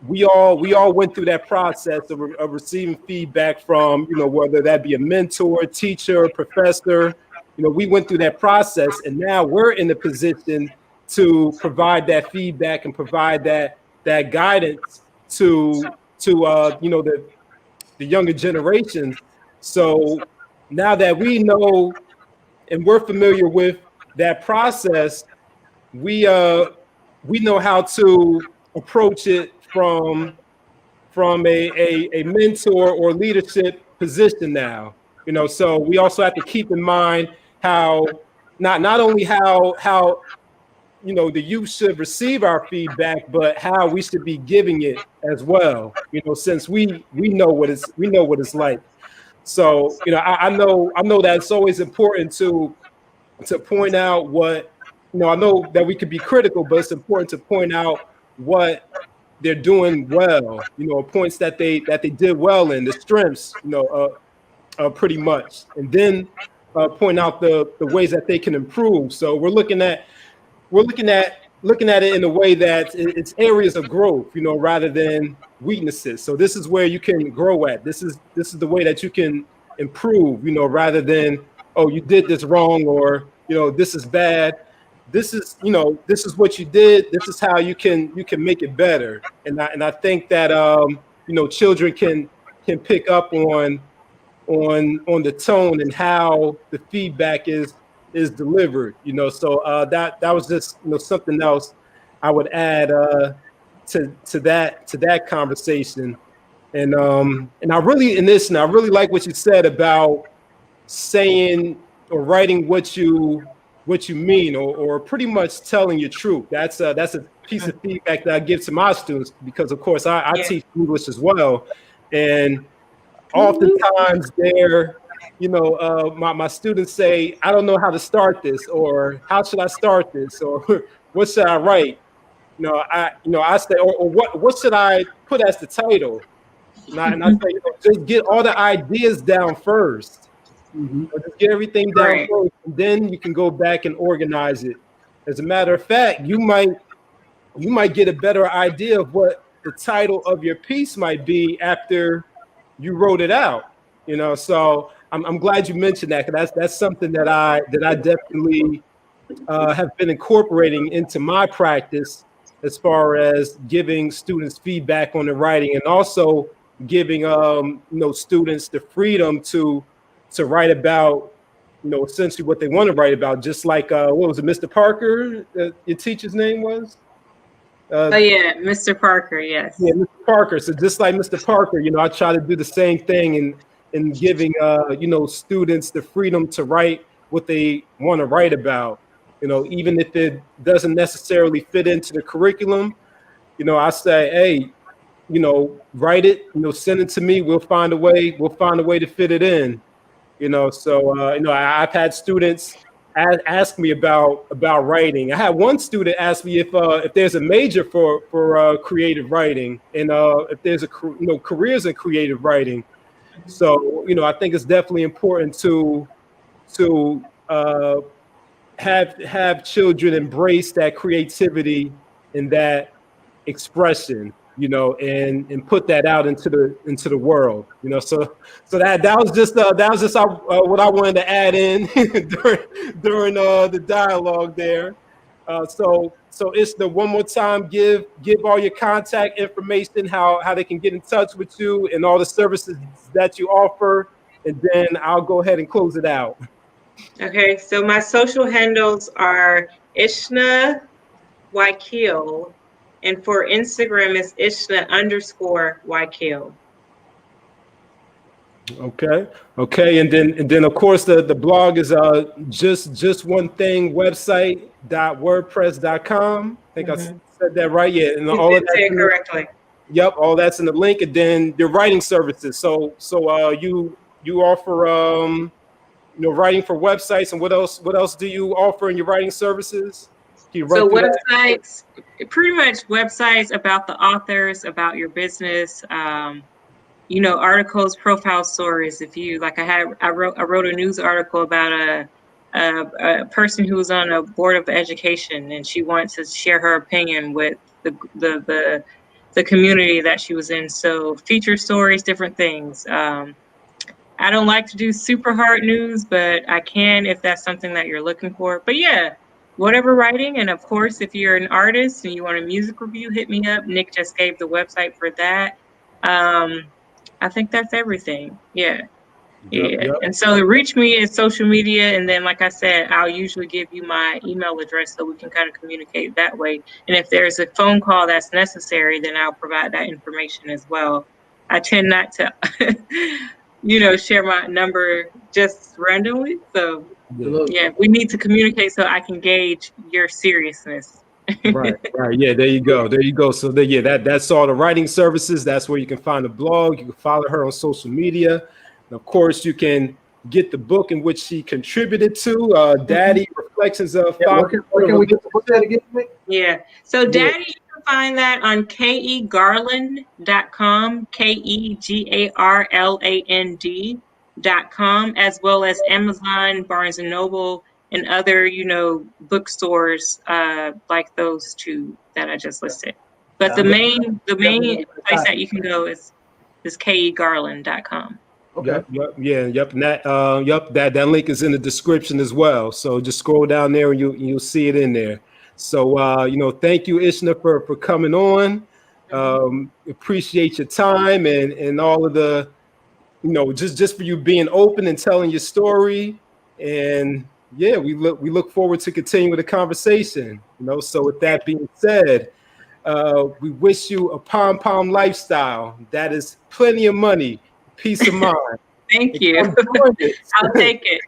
we all went through that process of receiving feedback from, whether that be a mentor, teacher, professor. We went through that process, and now we're in the position to provide that feedback and provide that guidance to the younger generations. So now that we know and we're familiar with that process, we know how to approach it from a mentor or leadership position now. So we also have to keep in mind how not only how the youth should receive our feedback, but how we should be giving it as well. Since we know what it's like. So I know that it's always important to point out what I know that we could be critical, but it's important to point out what they're doing well. Points that they did well in, the strengths. Pretty much, and then point out the ways that they can improve. So we're looking at it in a way that it's areas of growth, rather than weaknesses. So this is where you can grow at. This is the way that you can improve, rather than, oh, you did this wrong, or this is bad. This is what you did. This is how you can make it better. And I think that children can pick up on the tone and how the feedback is delivered. So that was just something else I would add to that conversation. And I really like what you said about saying or writing what you what you mean, or pretty much telling your truth. That's a piece of feedback that I give to my students, because of course I teach English as well, and oftentimes they're, my students say, I don't know how to start this, or how should I start this, or what should I write? I say, or what should I put as the title? And I say, just get all the ideas down first. Just get everything down first, and then you can go back and organize it. As a matter of fact, you might get a better idea of what the title of your piece might be after you wrote it out. So I'm glad you mentioned that, because that's something that I definitely have been incorporating into my practice, as far as giving students feedback on the writing, and also giving students the freedom to write about essentially what they want to write about. Just like what was it, Mr. Parker? Your teacher's name was? Mr. Parker. Yes. Yeah, Mr. Parker. So just like Mr. Parker, I try to do the same thing in giving students the freedom to write what they want to write about. Even if it doesn't necessarily fit into the curriculum, I say, hey, write it, send it to me. We'll find a way to fit it in. I've had students ask me about writing. I had one student ask me if there's a major for creative writing, and if there's careers in creative writing. So I think it's definitely important to have children embrace that creativity and that expression, and put that out into the world, So that was just what I wanted to add in during the dialogue there. So Ishna, one more time, give all your contact information, how they can get in touch with you, and all the services that you offer, and then I'll go ahead and close it out. Okay, so my social handles are Ishna Wakil, and for Instagram it's Ishna_Wakil. Okay, and then of course the blog is just one thing website.wordpress.com. I think I said that right. Yeah, and all of that correctly. Yep, all that's in the link, and then your writing services. So you offer writing for websites, and what else do you offer in your writing services? So websites, pretty much websites about the authors, about your business, articles, profile stories. If you I wrote a news article about a person who was on a board of education, and she wanted to share her opinion with the community that she was in. So feature stories, different things. I don't like to do super hard news, but I can if that's something that you're looking for. But yeah, whatever writing. And of course, if you're an artist and you want a music review, hit me up. Nick just gave the website for that. I think that's everything. Yeah. Yep. And so reach me at social media. And then, like I said, I'll usually give you my email address so we can kind of communicate that way. And if there's a phone call that's necessary, then I'll provide that information as well. I tend not to, share my number just randomly. So yeah, we need to communicate so I can gauge your seriousness. Right. Yeah, there you go. So that's all the writing services. That's where you can find the blog. You can follow her on social media. And of course, you can get the book in which she contributed to, Daddy, Reflections of Father. Where can we get the book that again? Yeah. So Daddy, you can find that on kegarland.com, kegarland.com, as well as Amazon, Barnes & Noble, and other, bookstores like those two that I just listed. But the main place that you can go is kegarland.com. Okay. Yep. And that link is in the description as well. So just scroll down there and you'll see it in there. So thank you, Ishna, for coming on. Appreciate your time and all of the, just for you being open and telling your story. And yeah, we look forward to continuing the conversation. So with that being said, we wish you a pom-pom lifestyle that is plenty of money, peace of mind. Thank you. I'll take it.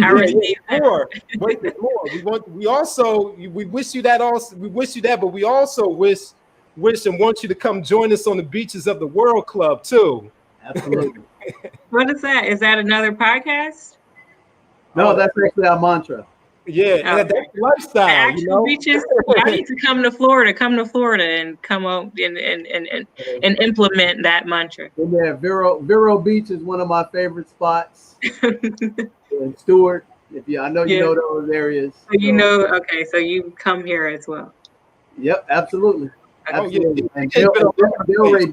I received that. More. Wait, there's more. We wish you that also. We wish you that, but we also wish and want you to come join us on the Beaches of the World Club too. Absolutely. What is that? Is that another podcast? No, that's actually our mantra. Yeah, Okay. and that's lifestyle. The actual beaches. I need to come to Florida. Come to Florida and come up and implement that mantra. And yeah, Vero Beach is one of my favorite spots. And Stewart, I know you know those areas. So you know, okay, so you come here as well. Yep, absolutely. Absolutely. Oh, And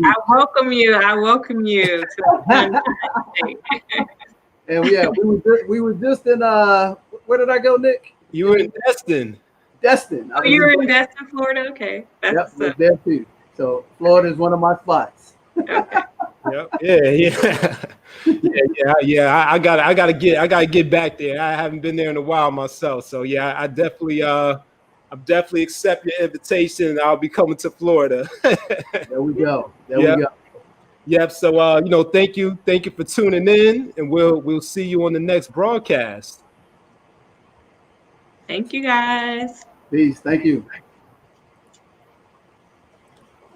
I welcome you. I welcome you to the and yeah, we were just in where did I go, Nick? You were in Destin. Destin. Oh, you were in Destin, Florida? Okay. Yep, was there too. So Florida is one of my spots. Okay. Yep. Yeah. I gotta get back there. I haven't been there in a while myself. So yeah, I definitely accept your invitation, and I'll be coming to Florida. There we go. We go. Yep. So thank you for tuning in, and we'll see you on the next broadcast. Thank you, guys. Peace. Thank you.